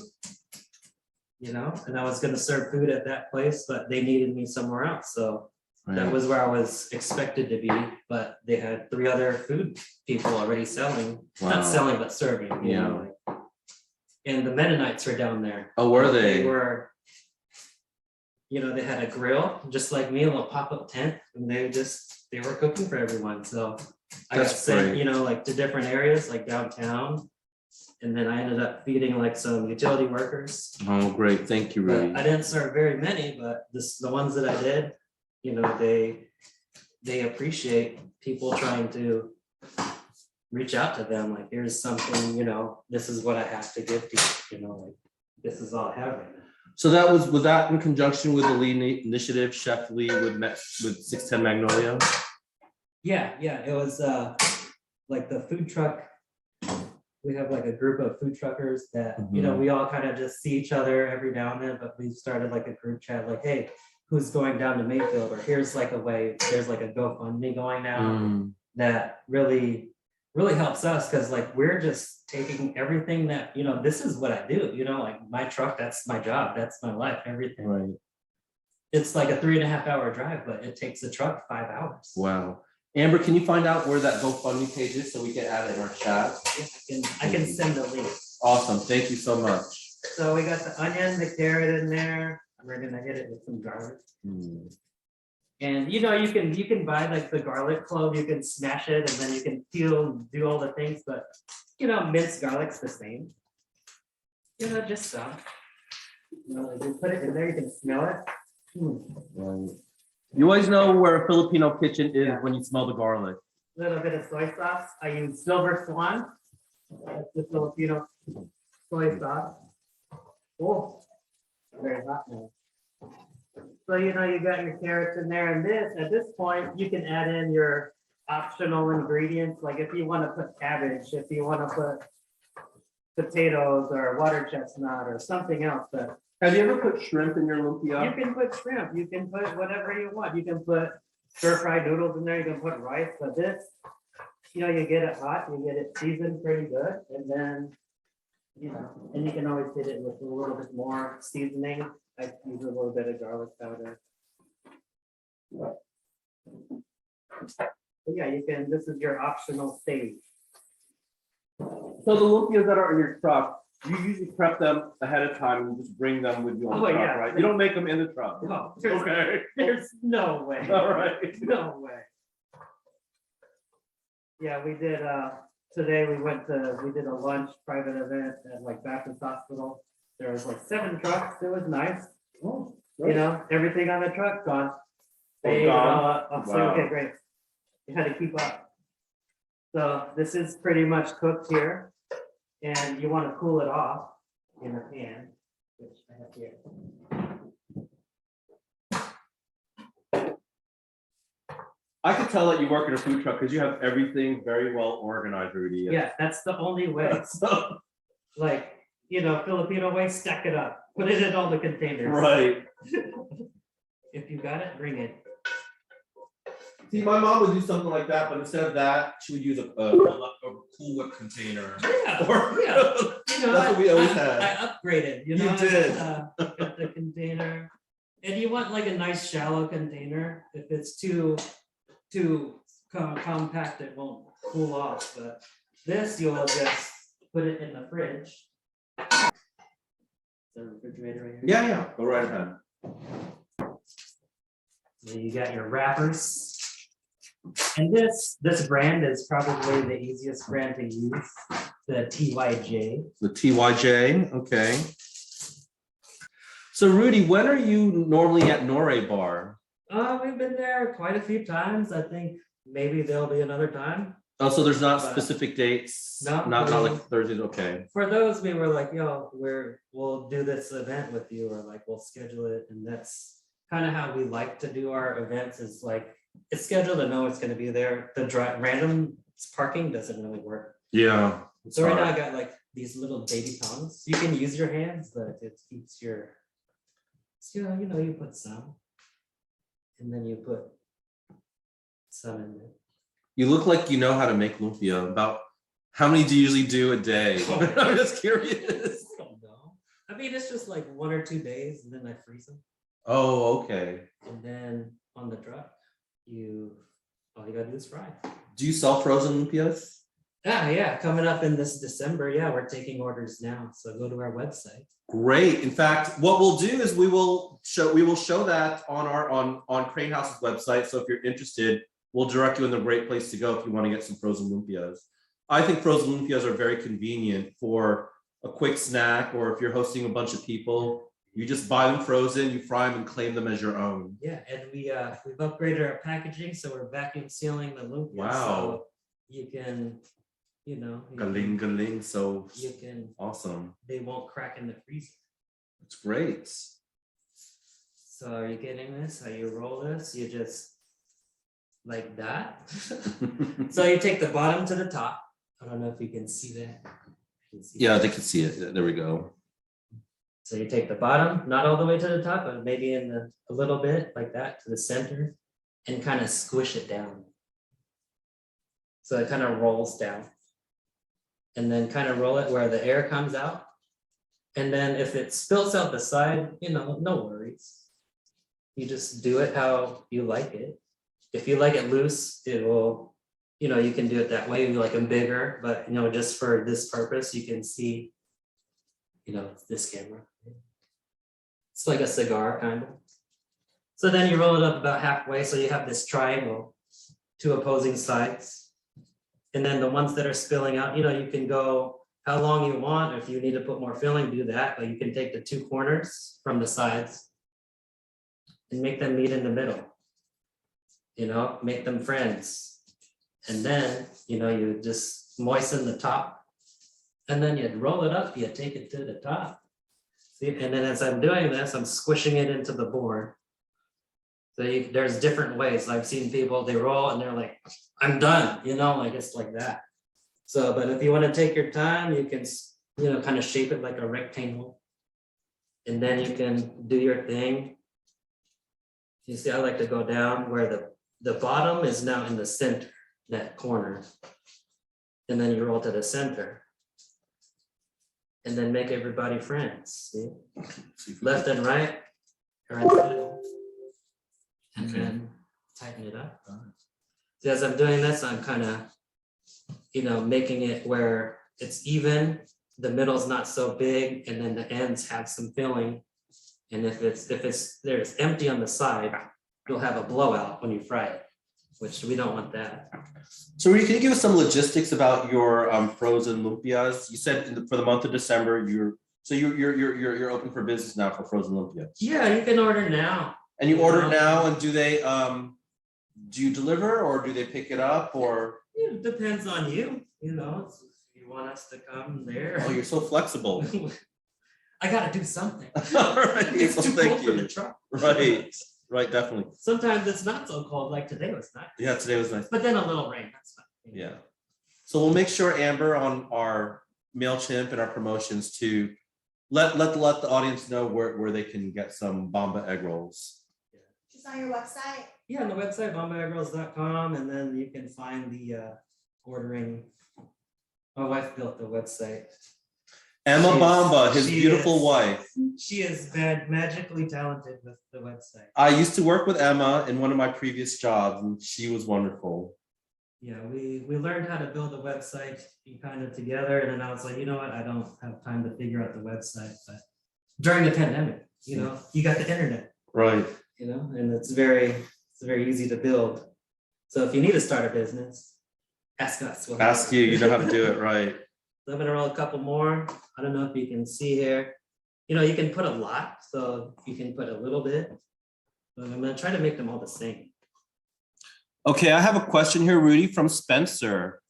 And I was gonna serve food at that place, but they needed me somewhere else, so that was where I was expected to be, but they had 3 other food people already selling, not selling, but serving, and the Mennonites were down there. Oh, were they? They were, they had a grill, just like me, a little pop-up tent, and they were cooking for everyone, so I got sent, like to different areas, like downtown, and then I ended up feeding like some utility workers. Oh, great, thank you, But Rudy. I didn't serve very many, but the ones that I did, they appreciate people trying to reach out to them, like, here's something, this is what I have to give to you, like, this is all I have right now. So was that in conjunction with the Lee initiative, Chef Lee with 610 Magnolia? Yeah, it was like the food truck. We have like a group of food truckers that, we all kind of just see each other every now and then, but we started like a group chat, like, hey, who's going down to Mayfield, or here's like a way, there's like a GoFundMe going now that really helps us, because like we're just taking everything that, this is what I do, like my truck, that's my job, that's my life, everything. Right. It's like a 3.5 hour drive, but it takes the truck 5 hours. Wow. Amber, can you find out where that GoFundMe page is so we can add it in our chat? Yeah, I can send a link. Awesome, thank you so much. So we got the onion, the carrot in there. We're gonna hit it with some garlic. And you can buy like the garlic clove, you can smash it, and then you can do all the things, but minced garlic's the same. Just some. You put it in there, you can smell it. Right. You always know where a Filipino kitchen is when you smell the garlic. A little bit of soy sauce. I use Silver Swan. That's the Filipino soy sauce. Oh, very hot now. So you got your carrots in there, and at this point you can add in your optional ingredients, like if you want to put cabbage, if you want to put potatoes or water chestnut or something else. But have you ever put shrimp in your lumpia? you can put shrimp, you can put whatever you want. You can put stir-fried noodles in there, you can put rice, but this, you get it hot, you get it seasoned pretty good, and then, and you can always hit it with a little bit more seasoning. I use a little bit of garlic powder. But yeah, this is your optional stage. So the lumpias that are in your truck, you usually prep them ahead of time and just bring them with you on the truck, right? You don't make them in the truck. No, Okay. there's no way. All right. No way. Yeah, we did, today we did a lunch private event at like Baptist Hospital. There was like 7 trucks. It was nice. Oh, Everything on the truck gone. They ate it gone? all up. I'm saying, okay, great. You had to keep up. So this is pretty much cooked here. And you want to cool it off in a pan, which I have here. I could tell that you work in a food truck because you have everything very well organized, Rudy. Yeah, that's the only way. So, Like, Filipino way, stack it up. Put it in all the containers. right. If you got it, bring it. See, my mom would do something like that, but instead of that, she would use a Cool Whip container. Yeah, Or- yeah. That's what we always had. I upgraded, You did. Got the container. And you want like a nice shallow container. If it's too compact, it won't cool off. But this, you'll just put it in the fridge. The refrigerator right here. Yeah, go right ahead. Then you got your wrappers. And this brand is probably the easiest brand to use, the TYJ. The TYJ, okay. So Rudy, when are you normally at Noraebar? We've been there quite a few times. I think maybe there'll be another time. Oh, so there's not But- specific dates? No, Not no. like Thursdays, okay. For those, we were like, we'll do this event with you, or like we'll schedule it, and that's kind of how we like to do our events, is like it's scheduled to know it's gonna be there. The random parking doesn't really work. Yeah. So right now I got like these little baby tongs. You can use your hands, but it keeps your, so, you put some. And then you put some in there. You look like you know how to make lumpia. About how many do you usually do a day? I'm just curious. I don't know. I mean, it's just like 1 or 2 days and then I freeze them. Oh, okay. And then on the truck, all you gotta do is fry. Do you sell frozen lumpias? Yeah, coming up in this December, yeah, we're taking orders now, so go to our website. Great. In fact, what we'll do is we will show that on Crane House's website. So if you're interested, we'll direct you in the great place to go if you want to get some frozen lumpias. I think frozen lumpias are very convenient for a quick snack, or if you're hosting a bunch of people, you just buy them frozen, you fry them and claim them as your own. Yeah, and we've upgraded our packaging, so we're vacuum sealing the lumpia. Wow. So you can, Galing, so you can, awesome. they won't crack in the freezer. It's great. So are you getting this? How you roll this? You just like that. So you take the bottom to the top. I don't know if you can see that. Yeah, they can see it. There we go. So you take the bottom, not all the way to the top, but maybe a little bit like that to the center, and kind of squish it down. So it kind of rolls down. And then kind of roll it where the air comes out. And then if it spills out the side, no worries. You just do it how you like it. If you like it loose, it will, you can do it that way. You like them bigger, but just for this purpose, you can see, this camera. It's like a cigar kind of. So then you roll it up about halfway. So you have this triangle, 2 opposing sides. And then the ones that are spilling out, you can go how long you want. If you need to put more filling, do that. But you can take the 2 corners from the sides and make them meet in the middle. Make them friends. And then, you just moisten the top. And then you'd roll it up, you take it to the top. See, and then as I'm doing this, I'm squishing it into the board. So there's different ways. I've seen people, they roll and they're like, I'm done, like it's like that. So, but if you want to take your time, you can, kind of shape it like a rectangle. And then you can do your thing. You see, I like to go down where the bottom is now in the center, that corner. And then you roll to the center. And then make everybody friends, see? Left and right, or in the middle. And then tighten it up. See, as I'm doing this, I'm kind of, making it where it's even, the middle's not so big, and then the ends have some filling. And if there's empty on the side, you'll have a blowout when you fry it, which we don't want that. So Rudy, can you give us some logistics about your frozen lumpias? You said for the month of December, you're open for business now for frozen lumpias. Yeah, you can order now. And you order now, and do you deliver, or do they pick it up, or? It depends on you, if you want us to come there. Oh, you're so flexible. I gotta do something. All right, It's well, too thank cold for you. the truck. Right, definitely. Sometimes it's not so cold, like today was nice. Yeah, today was nice. But then a little rain, that's fine. Yeah. So we'll make sure, Amber, on our MailChimp and our promotions to let the audience know where they can get some Bamba egg rolls. Just on your website. Yeah, on the website, bambaeggrolls.com, and then you can find the ordering. My wife built the website. Emma Bamba, his beautiful wife. She is magically talented with the website. I used to work with Emma in one of my previous jobs, and she was wonderful. Yeah, we learned how to build a website kind of together, and then I was like, you know what, I don't have time to figure out the website, but during the pandemic, you got the internet. Right. And it's very easy to build. So if you need to start a business, ask us. Ask you know how to do it, right. So I'm gonna roll a couple more. I don't know if you can see here. You can put a lot, so you can put a little bit. But I'm gonna try to make them all the same. Okay, I have a question here, Rudy, from Spencer.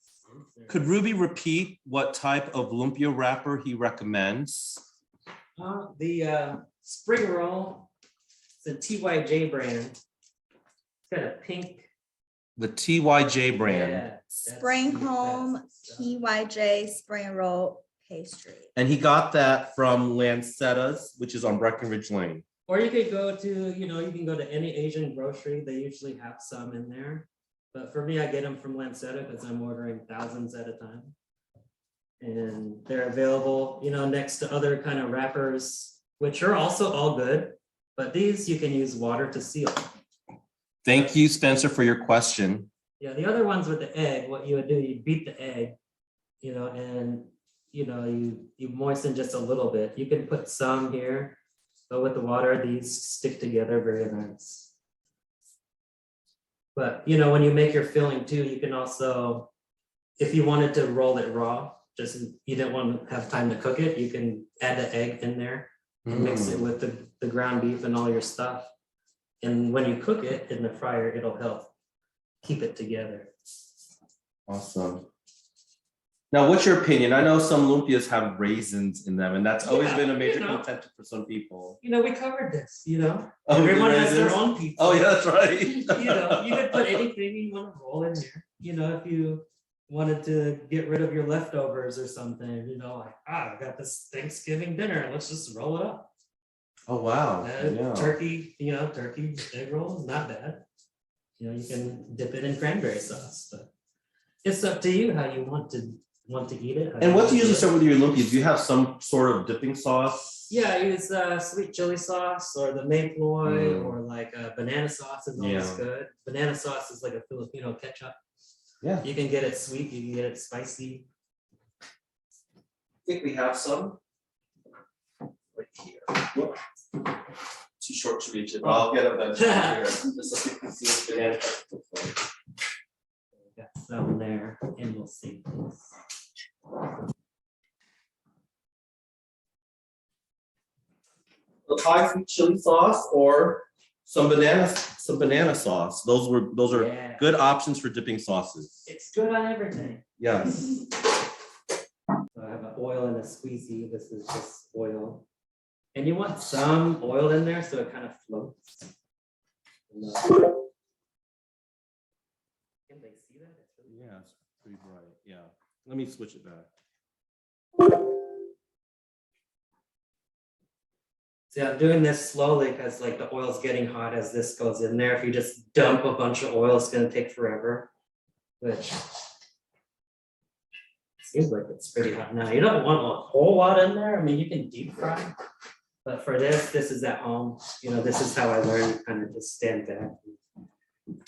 Could Ruby repeat what type of lumpia wrapper he recommends? The spring roll, it's a TYJ brand. It's got a pink The TYJ brand. Yeah, that's Spring the Home best stuff. TYJ Spring Roll Pastry. And he got that from Lancetta's, which is on Breckenridge Lane. Or you could go to, you can go to any Asian grocery. They usually have some in there. But for me, I get them from Lancetta because I'm ordering thousands at a time. And they're available, next to other kind of wrappers, which are also all good. But these you can use water to seal. Thank you, Spencer, for your question. Yeah, the other ones with the egg, what you would do, you beat the egg, and you moisten just a little bit. You can put some here, but with the water, these stick together very nice. But when you make your filling too, you can also, if you wanted to roll it raw, just you didn't want to have time to cook it, you can add the egg in there and mix it with the ground beef and all your stuff. And when you cook it in the fryer, it'll help keep it together. Awesome. Now, what's your opinion? I know some lumpias have raisins in them, and that's always Yeah, been a major you know. contention for some people. We covered this, Oh, everyone the has their raisins? own pizza. Oh, yeah, that's right. You could put anything you want to roll in there. If you wanted to get rid of your leftovers or something, I got this Thanksgiving dinner, let's just roll it up. Oh, wow. Yeah. Turkey, turkey egg roll is not bad. You can dip it in cranberry sauce, but it's up to you how you want to eat it. And what do you usually serve with your lumpias? Do you have some sort of dipping sauce? Yeah, I use sweet chili sauce or the mayploy or like banana sauce is always Yeah. good. Banana sauce is like a Filipino ketchup. Yeah. You can get it sweet, you can get it spicy. I think we have some right here. Whoop. Too short to reach it, but I'll get it eventually here. Just so you can see what banana ketchup looks like. Got some there, and we'll see this. The Thai sweet chili sauce or some banana sauce. Those are Yeah. good options for dipping sauces. It's good on everything. Yes. So I have an oil and a squeezy. This is just oil. And you want some oil in there so it kind of floats. Can they see that? It's really- Yeah, it's pretty bright. Yeah. Let me switch it back. See, I'm doing this slowly because like the oil's getting hot as this goes in there. If you just dump a bunch of oil, it's gonna take forever. Which seems like it's pretty hot now. You don't want a whole lot in there. I mean, you can deep fry. But for this is at home. This is how I learned to kind of just stand back.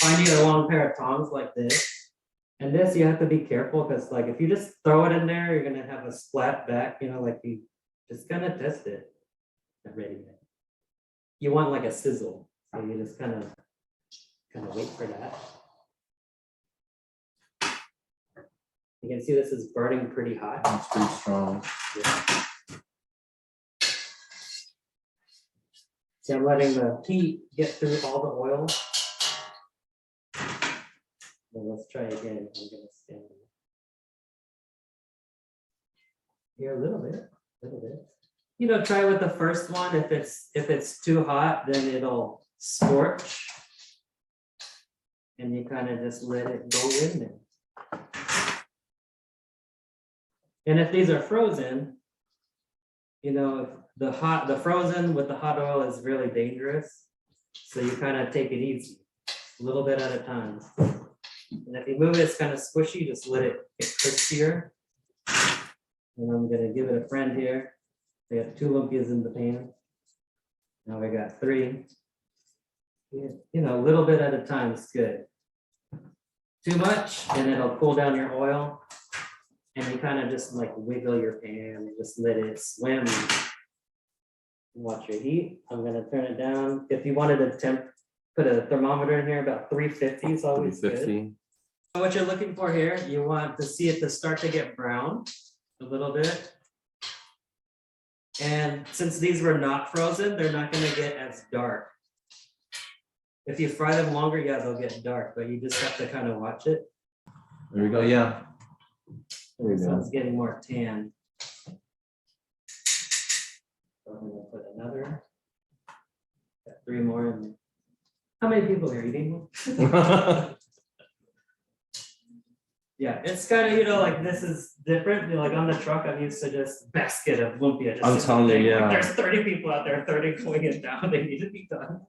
Find you a long pair of tongs like this. And this you have to be careful because like if you just throw it in there, you're gonna have a splat back, like you just kind of test it. Not ready yet. You want like a sizzle, so you just kind of wait for that. You can see this is burning pretty hot. It's pretty strong. Yeah. See, I'm letting the heat get through all the oil. Well, let's try again. I'm gonna stand here a little bit. Try with the first one. If it's too hot, then it'll scorch. And you kind of just let it go in there. And if these are frozen, if the frozen with the hot oil is really dangerous. So you kind of take it easy, a little bit at a time. And if you move it, it's kind of squishy, just let it get crispier. And I'm gonna give it a friend here. We have 2 lumpias in the pan. Now we got 3. A little bit at a time is good. Too much, and it'll cool down your oil. And you kind of just like wiggle your pan and just let it swim. Watch your heat. I'm gonna turn it down. If you wanted to put a thermometer in here, about 350 is always good. 350. So what you're looking for here, you want to see it to start to get brown a little bit. And since these were not frozen, they're not gonna get as dark. If you fry them longer, yeah, they'll get dark, but you just have to kind of watch it. There we go. Yeah. There we So go. it's getting more tan. So I'm gonna put another. Got 3 more in there. How many people are eating one? Yeah, it's kind of, like this is different. Like on the truck, I'm used to just basket of lumpia. just I'm in the telling you, thing. Like, yeah. there's 30 people out there, 30 pulling it down. They need to be done.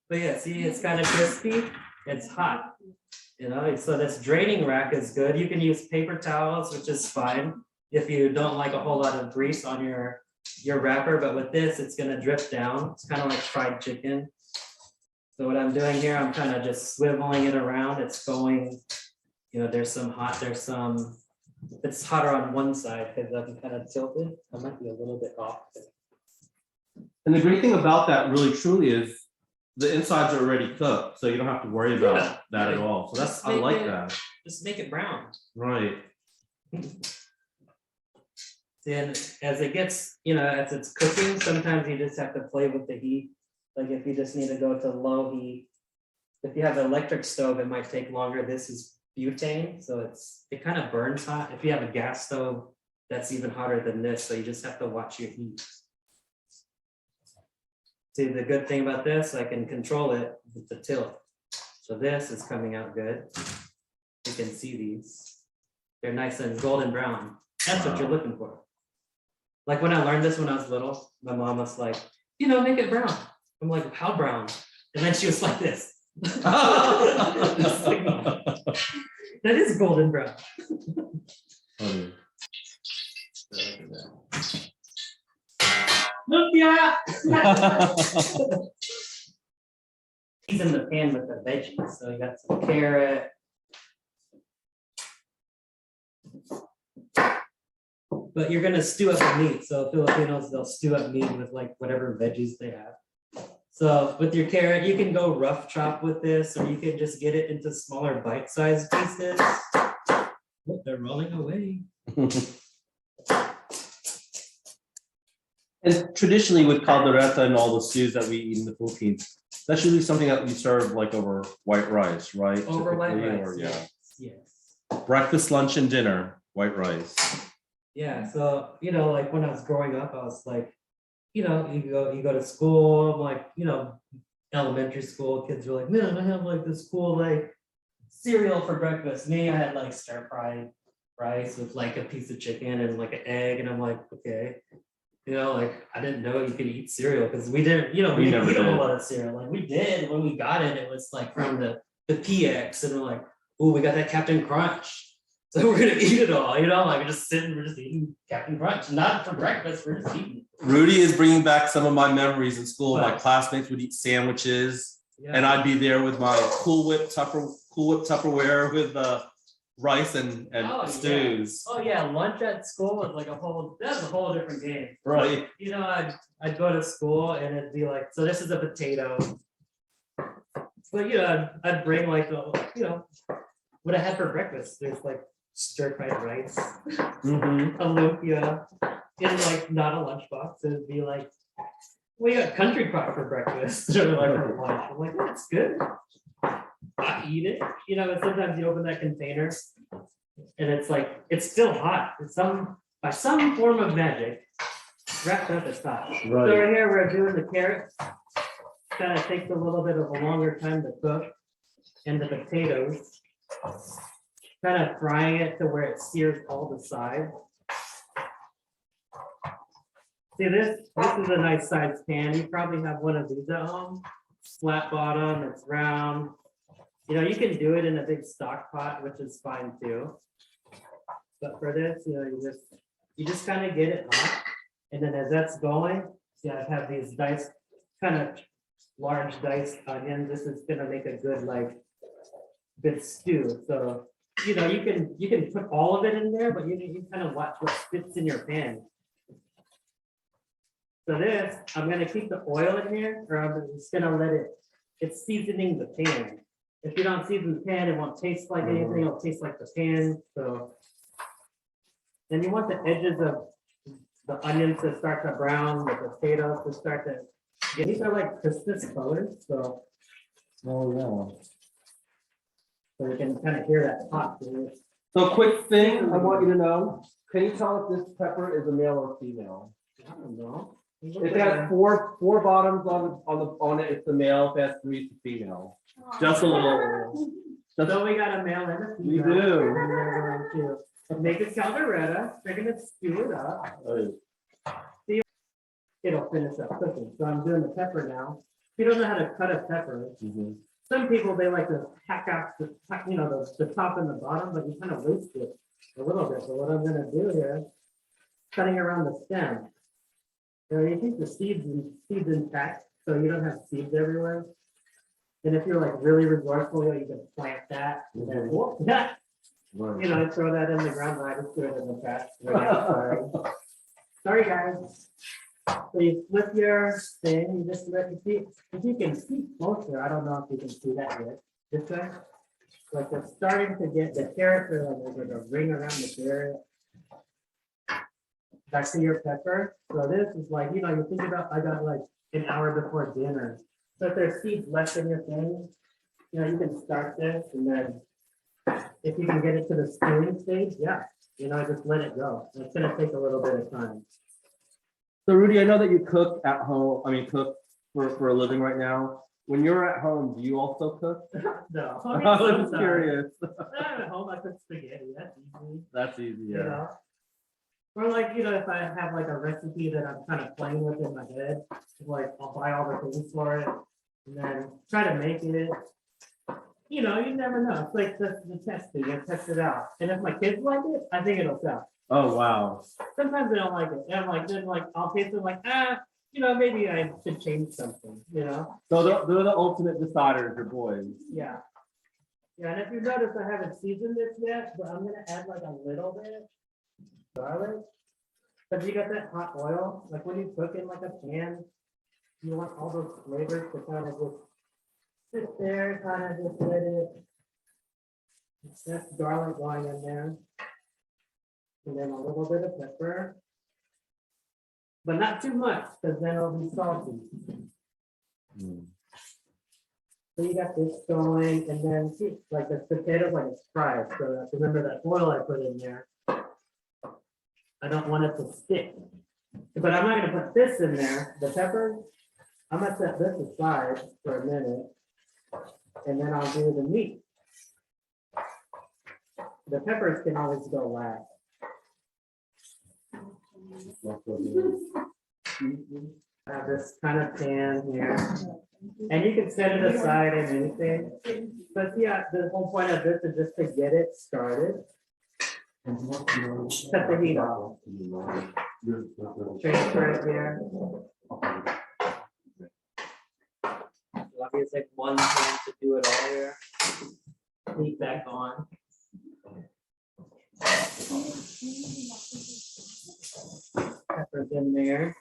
But yeah, see, it's kind of crispy. It's hot. So this draining rack is good. You can use paper towels, which is fine if you don't like a whole lot of grease on your wrapper. But with this, it's gonna drip down. It's kind of like fried chicken. So what I'm doing here, I'm kind of just swiveling it around. It's going, it's hotter on one side because I'm kind of tilted. I might be a little bit off. And the great thing about that really truly is the insides are already cooked, so you don't have to worry about Yeah. that at all. So Just I make like it- that. Just make it brown. Right. And as it gets, as it's cooking, sometimes you just have to play with the heat. Like if you just need to go to low heat. If you have an electric stove, it might take longer. This is butane, so it kind of burns hot. If you have a gas stove, that's even hotter than this, so you just have to watch your heat. See, the good thing about this, I can control it with the tilt. So this is coming out good. You can see these. They're nice and golden brown. That's what you're looking for. Like when I learned this when I was little, my mom was like, make it brown. I'm like, how brown? And then she was like this. It's like, that is golden brown. Funny. Lumpia! He's in the pan with the veggies. So you got some carrot. But you're gonna stew up the meat. So Filipinos, they'll stew up meat with like whatever veggies they have. So with your carrot, you can go rough chop with this, or you can just get it into smaller bite-sized pieces. Oh, they're rolling away. And traditionally with caldereta and all the stews that we eat in the Philippines, that's usually something that we serve like over white rice, right? Over white Typically, rice, or, yes. Yes. Breakfast, lunch, and dinner, white rice. Yeah, so like when I was growing up, I was like, you go to school, like, elementary school, kids are like, man, I have like this cool like cereal for breakfast. Me, I had like stir-fried rice with like a piece of chicken and like an egg, and I'm like, okay. Like I didn't know you could eat cereal because we didn't, we We didn't never eat a whole did. lot of cereal. Like we did when we got it, it was like from the PX, and we're like, oh, we got that Captain Crunch. So we're gonna eat it all, like we're just sitting, we're just eating Captain Crunch, not for breakfast, we're just eating. Rudy is bringing back some of my memories in school. My Right. classmates would eat sandwiches, Yeah. and I'd be there with my Cool Whip Tupperware with rice and Oh, yeah. stews. Oh yeah, lunch at school was like that's a whole different game. Right. I'd go to school and it'd be like, so this is a potato. But I'd bring like what I had for breakfast. There's like stir-fried rice, Mhm. a lumpia, in like not a lunchbox. It'd be like, we got country crock for breakfast or like for lunch. I'm like, that's good. I eat it. And sometimes you open that container and it's like, it's still hot. It's by some form of magic, wrapped up it's hot. So Right. right here, we're doing the carrots. Kind of takes a little bit of a longer time to cook. And the potatoes, kind of frying it to where it sears all the sides. See this is a nice sized pan. You probably have one of these at home. Flat bottom, it's round. You can do it in a big stock pot, which is fine too. But for this, you just kind of get it hot. And then as that's going, I have these diced, kind of large diced onions. This is gonna make a good good stew. So you can put all of it in there, but you kind of watch what fits in your pan. So this, I'm gonna keep the oil in here, or I'm just gonna let it's seasoning the pan. If you don't season the pan, it won't taste like anything, it'll taste like the pan. So then you want the edges of the onions to start to brown, the potatoes to start to get, these are like Christmas colors, so Oh, you can kind of hear that pop. So quick thing I want you to know, can you tell if this pepper is a male or female? I don't know. If it has four bottoms on it, it's the male. If it has three, it's the female. Just a little. So we got a male and a We female. do. And they're going to make a caldereta. They're gonna stew it up. It'll finish up cooking. So I'm doing the pepper now. If you don't know how to cut a pepper, Mhm. some people, they like to hack out the top and the bottom, but you kind of waste it a little bit. So what I'm gonna do here, cutting around the stem. So you keep the seeds intact, so you don't have seeds everywhere. And if you're like really resourceful, you can plant that, and then, whoop, throw that in the ground. I just do it in the past. Sorry, guys. So you flip your thing, you just let it see, if you can see closer, I don't know if you can see that yet. This way, like they're starting to get the carrots are like there's a ring around the carrot. Back to your pepper. So this is like, you think about, I got like an hour before dinner. So if there's seeds left in your thing, you can start this and then if you can get it to the stewing stage, yeah, just let it go. It's gonna take a little bit of time. So Rudy, I know that you cook at home, cook for a living right now. When you're at home, do you also cook? No. I was just sometimes. curious. I'm at home, I cook spaghetti, that's easy. That's easy, yeah. Or like, if I have like a recipe that I'm kind of playing with in my head, like I'll buy all the things for it and then try to make it. You never know. It's like the testing, you test it out. And if my kids like it, I think it'll sell. Oh, wow. Sometimes they don't like it. And I'm like, then like, I'll taste it like, maybe I should change something, So they're the ultimate deciders, your boys. Yeah. Yeah, and if you notice, I haven't seasoned this yet, but I'm gonna add like a little bit garlic. Because you got that hot oil, like when you cook in like a pan, you want all those flavors to kind of just sit there, kind of just let it. That's garlic going in there. And then a little bit of pepper. But not too much, because then it'll be salty. So you got this going, and then see, like the potatoes, like it's fried. So remember that oil I put in there. I don't want it to stick. But I'm not gonna put this in there, the pepper. I'm gonna set this aside for a minute. And then I'll do the meat. The peppers can always go last. I have this kind of pan here. And you can set it aside and anything. But yeah, the whole point of this is just to get it started. Set the heat off. Transfer it here. It's like one hand to do it all here. Heat back on. Peppers in there.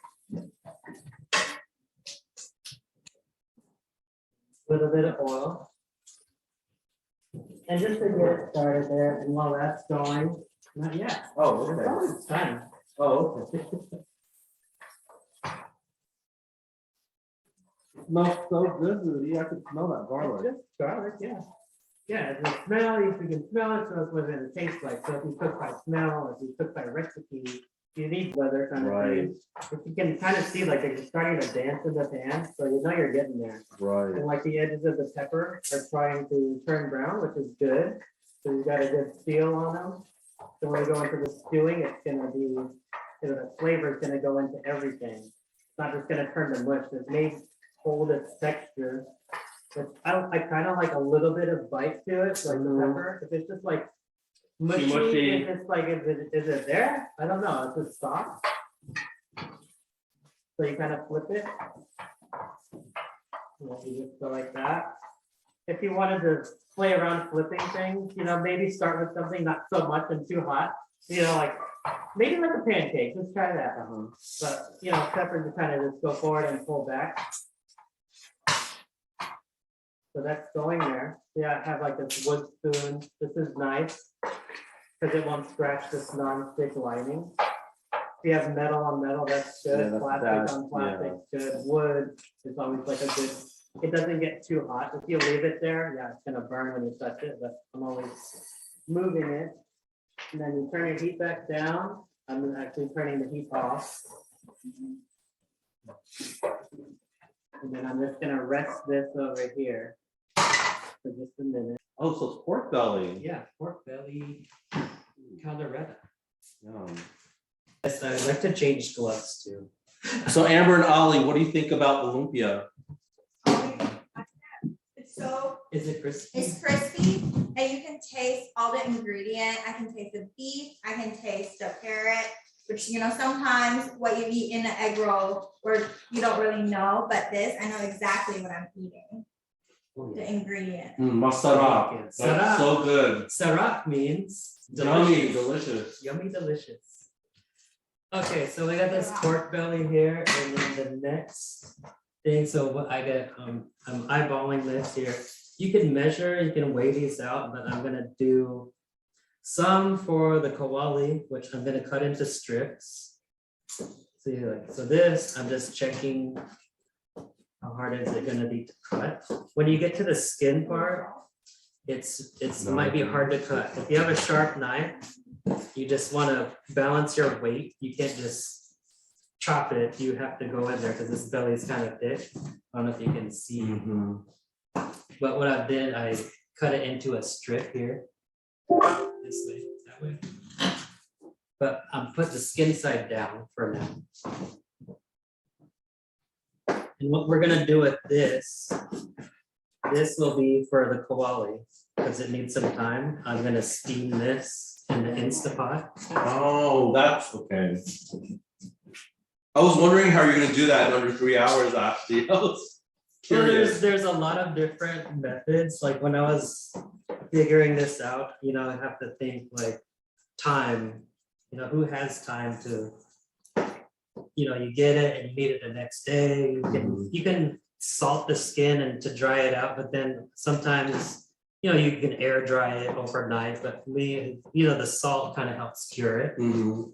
Little bit of oil. And just to get it started there, and while that's going, not yet. Oh, okay. It's time. Oh, okay. Smells so good, Rudy. I can smell that garlic. Just garlic, yeah. Yeah, the smell, if you can smell it, so it's what it tastes like. So if you cook by smell, or if you cook by recipe, you need weather kind of thing. If you can kind of see like it's starting to dance in the pan, so you know you're getting there. Right. And like the edges of the pepper are trying to turn brown, which is good. So you got a good feel on them. So when we go into the stewing, it's gonna be, the flavor is gonna go into everything. It's not just gonna turn to mush. It may hold its texture. But I kind of like a little bit of bite to it, like the pepper. If it's just like mushy, if it's like, is it there? I don't know. It's just soft. So you kind of flip it. You just go like that. If you wanted to play around flipping things, maybe start with something not so much and too hot. Like maybe like a pancake. Let's try that. But pepper to kind of just go forward and pull back. So that's going there. Yeah, I have like this wood spoon. This is nice because it won't scratch this non-stick lining. If you have metal on metal, that's good. Yeah, Plastic on plastic, good. Wood is always like a good. It doesn't get too hot. If you leave it there, yeah, it's gonna burn when you touch it. But I'm always moving it. And then you turn your heat back down. I'm actually turning the heat off. And then I'm just gonna rest this over here. for just a minute. Oh, so it's pork belly. Yeah, pork belly, caldereta. Yum. Yes, I like to change gloves too. So Amber and Ollie, what do you think about the lumpia? It's so, Is it crispy? it's crispy and you can taste all the ingredient. I can taste the beef, I can taste the carrot, which, you know, sometimes what you eat in an egg roll or you don't really know, but this, I know exactly what I'm eating, Oh, the yeah. ingredient. Masarap. That's Sarap. so good. Sarap means Yummy, delicious. Yummy delicious. Okay, so we got this pork belly here, and then the next thing, so what I get, I'm eyeballing this here. You can measure, you can weigh these out, but I'm gonna do some for the kawali, which I'm gonna cut into strips. See, like, so this, I'm just checking how hard is it gonna be to cut. When you get to the skin part, it might be hard to cut. If you have a sharp knife, you just wanna balance your weight. You can't just chop it. You have to go in there because this belly is kind of thick. I don't know if you can see. Mhm. But what I did, I cut it into a strip here. This way, that way. But I'm put the skin side down for now. And what we're gonna do with this will be for the kawali, because it needs some time. I'm gonna steam this in the Instapot. Oh, that's okay. I was wondering how you're gonna do that in under 3 hours, actually. I was Well, curious. there's a lot of different methods, like when I was figuring this out, you know, I have to think like time, you know, who has time to, you know, you get it and you need it the next day, you can salt the skin and to dry it out, but then sometimes, you know, you can air dry it overnight, but me, you know, the salt kind of helps cure it. Mhm.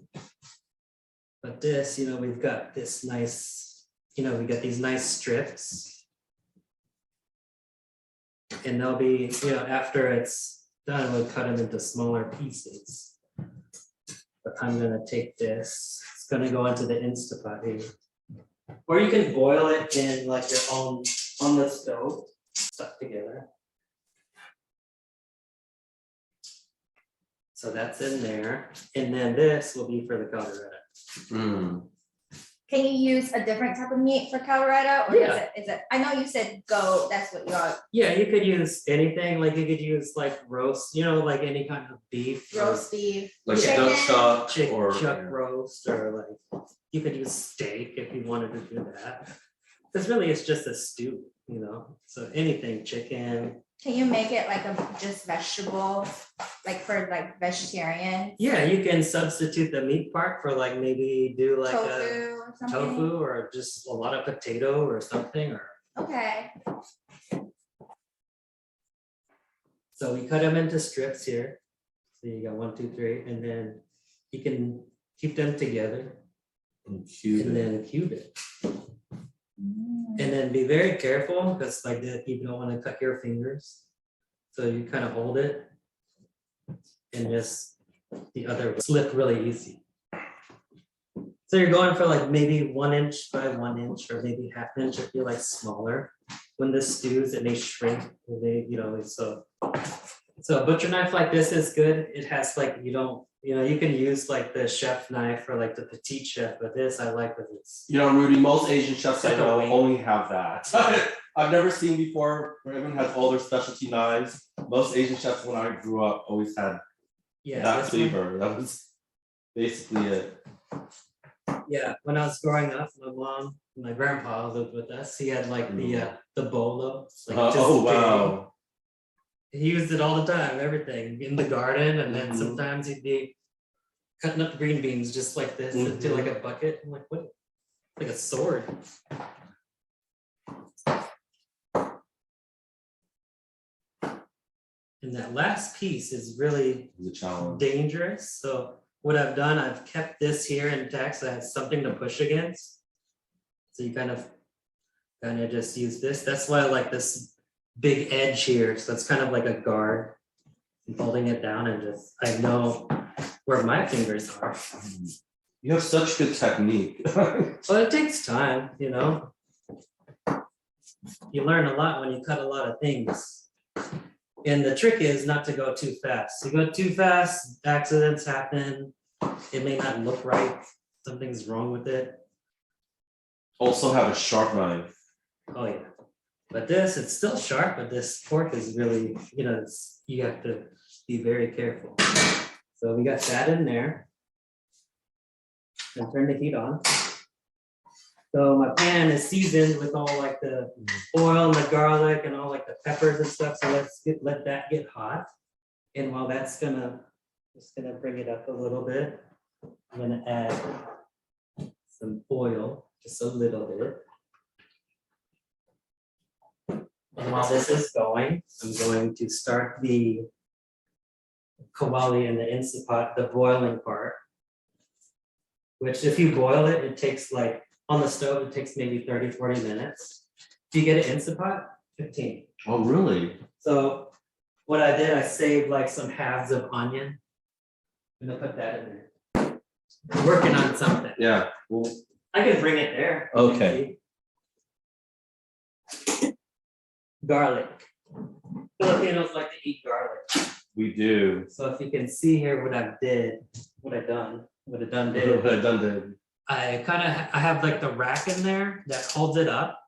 But this, you know, we've got this nice, you know, we got these nice strips. And they'll be, you know, after it's done, we'll cut them into smaller pieces. But I'm gonna take this, it's gonna go into the Instapot here. Or you can boil it in like your own, on the stove, stuck together. So that's in there, and then this will be for the caldereta. Mm. Can you use a different type of meat for caldereta or Yeah. is it, I know you said goat, that's what you are, Yeah, you could use anything, like you could use like roast, you know, like any kind of beef. or roast beef, Like chicken. duck chuck Chick, or. chuck roast, or like, you could use steak if you wanted to do that. Because really, it's just a stew, you know, so anything, chicken. Can you make it like a just vegetable, like for like vegetarian? Yeah, you can substitute the meat part for like maybe do like a Tofu or something? tofu or just a lot of potato or something, or. Okay, So we cut them into strips here. So you got 1, 2, 3, and then you can keep them together and then cube it. And then be very careful because like that, you don't want to cut your fingers. So you kind of hold it and just the other way. Slip really easy. So you're going for like maybe 1 inch by 1 inch or maybe ½ inch if you're like smaller. When this stews, it may shrink. They, you know, so a butcher knife like this is good. It has like, you don't, you know, you can use like the chef knife or like the petite chef, but this I like because it's. You know, Rudy, most Asian chefs I Like a know wing. only have that. I've never seen before where everyone has all their specialty knives. Most Asian chefs when I grew up always had Yeah, that this one- flavor. That was basically it. Yeah, when I was growing up, my mom, my grandpa lived with us. He had like the bolo. Like just Oh, big. wow. He used it all the time, everything in the garden, and then Mhm. sometimes he'd be cutting up green beans just like this into like a bucket. I'm like, what? Like a sword. And that last piece is really It was a challenge. dangerous. So what I've done, I've kept this here intact, so I have something to push against. So you kind of just use this. That's why I like this big edge here. So it's kind of like a guard. I'm holding it down and just, I know where my fingers are. You have such good technique. Well, it takes time, you know. You learn a lot when you cut a lot of things. And the trick is not to go too fast. You go too fast, accidents happen. It may not look right. Something's wrong with it. Also have a sharp knife. Oh yeah. But this, it's still sharp, but this fork is really, you have to be very careful. So we got that in there. And turn the heat on. So my pan is seasoned with all like the oil and the garlic and all like the peppers and stuff. So let that get hot. And while that's just gonna bring it up a little bit, I'm gonna add some oil, just a little bit. And while this is going, I'm going to start the kawali in the Instant Pot, the boiling part. Which if you boil it, it takes like, on the stove, it takes maybe 30, 40 minutes. If you get an Instant Pot, 15. Oh, really? So what I did, I saved like some halves of onion. I'm gonna put that in there. I'm working on something. Yeah. Well, I can bring it there. okay. Garlic. Filipinos like to eat garlic. We do. So if you can see here what I did, what I done did. I have like the rack in there that holds it up.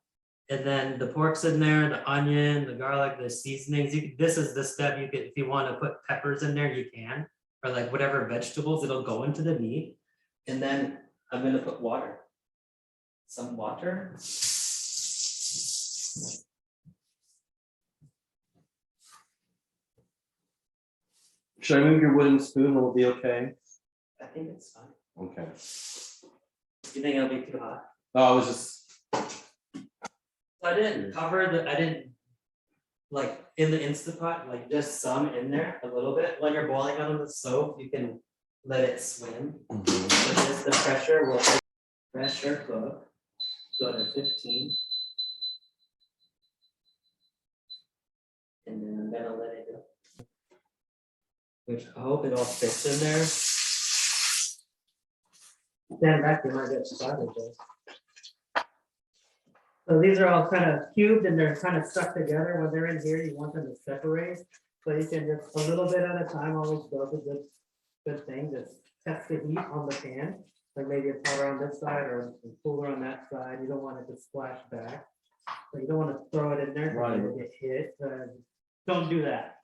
And then the pork's in there, the onion, the garlic, the seasonings. This is the step you could, if you want to put peppers in there, you can, or like whatever vegetables, it'll go into the meat. And then I'm gonna put water. Some water. Should I move your wooden spoon? Will it be okay? I think it's fine. Okay. You think it'll be too hot? Oh, I was just. So I didn't I didn't like in the Instant Pot, like just some in there, a little bit. When you're boiling on the stove, you can let it swim. But just the pressure will pressure cook. Go to 15. And then I'm gonna let it go. Which I hope it all fits in there. Stand back, you might get started there. So these are all kind of cubed and they're kind of stuck together. When they're in here, you want them to separate. So you can just a little bit at a time always go to this good thing. Just test the heat on the pan. Like maybe it's hotter on this side or it's cooler on that side. You don't want it to splash back. So you don't want to throw it in there because it'll get hit. Don't do that.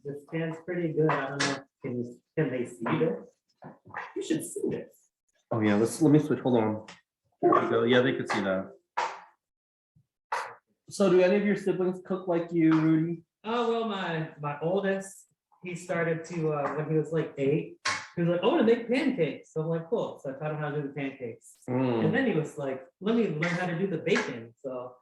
This pan's pretty good. I don't know. Can they see this? You should see this. Oh yeah, let me switch. Hold on. There we go. Yeah, they could see that. So do any of your siblings cook like you, Rudy? Oh, well, my oldest, he started to, when he was like 8, he was like, I want to make pancakes. So I'm like, cool. So I taught him how to do the pancakes. And then he was like, let me learn how to do the bacon. So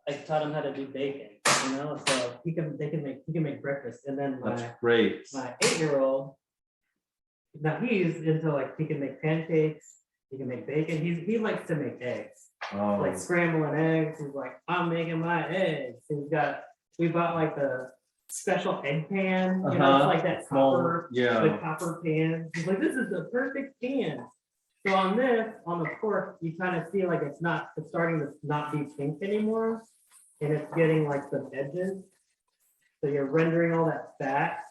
I taught him how to do bacon, so he can make breakfast. And then That's great. my 8-year-old, now he's into like, he can make pancakes, he can make bacon. He likes to make eggs, Oh, like scrambling eggs. He's like, I'm making my eggs. We bought like the special egg pan, it's like that copper, the copper pan. He's like, this is the perfect pan. So on the pork, you kind of see like it's starting to not be pink anymore. And it's getting like some edges. So you're rendering all that fat.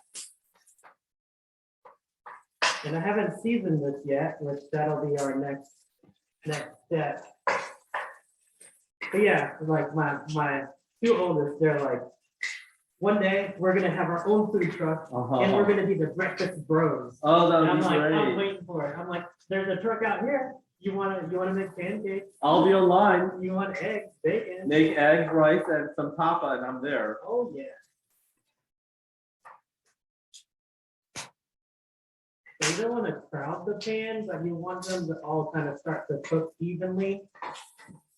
And I haven't seasoned this yet, which that'll be our next step. But yeah, like my 2 oldest, they're like, one day we're gonna have our own food truck and we're gonna be the breakfast bros. Oh, that And would I'm be like, great. I'm waiting for it. I'm like, there's a truck out here. You wanna make pancakes? I'll be online. You want eggs, bacon? Make eggs, rice, and some papa, and I'm there. Oh yeah. So you don't want to crowd the pans, but you want them to all kind of start to cook evenly.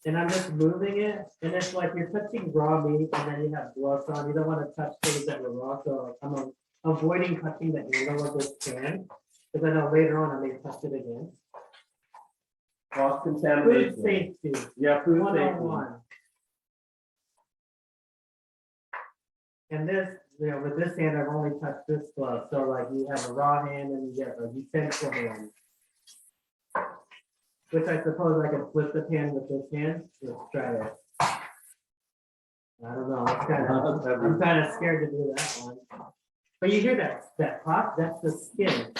And I'm just moving it, and it's like you're touching raw meat, and then you have gloves on. You don't want to touch things that were raw, so like I'm avoiding touching the handle of this pan, because I know later on I may touch it again. Cross Food contamination. safety, Yeah, food safety. 101. And this, with this hand, I've only touched this glove. So like you have a raw hand and you get a utensil hand. Which I suppose I could flip the pan with this hand. Let's try it. I don't know, I'm kind of scared to do that one. But you hear that pop, that's the skin.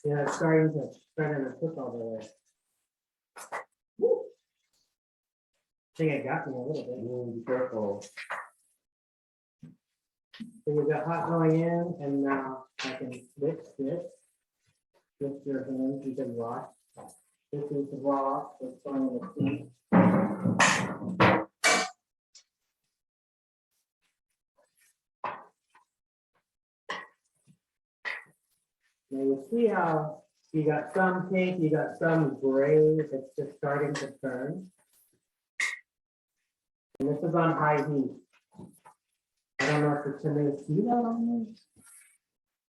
Yeah, it's starting to cook all the way. Woo. I think it got me a little bit. Be careful. So you got hot going in, and now I can switch it. With your hands, you can wash. This is raw, it's going in the steam. Now you see how you got some pink, you got some gray, it's just starting to turn. And this is on high heat. I don't know if the tomato see that on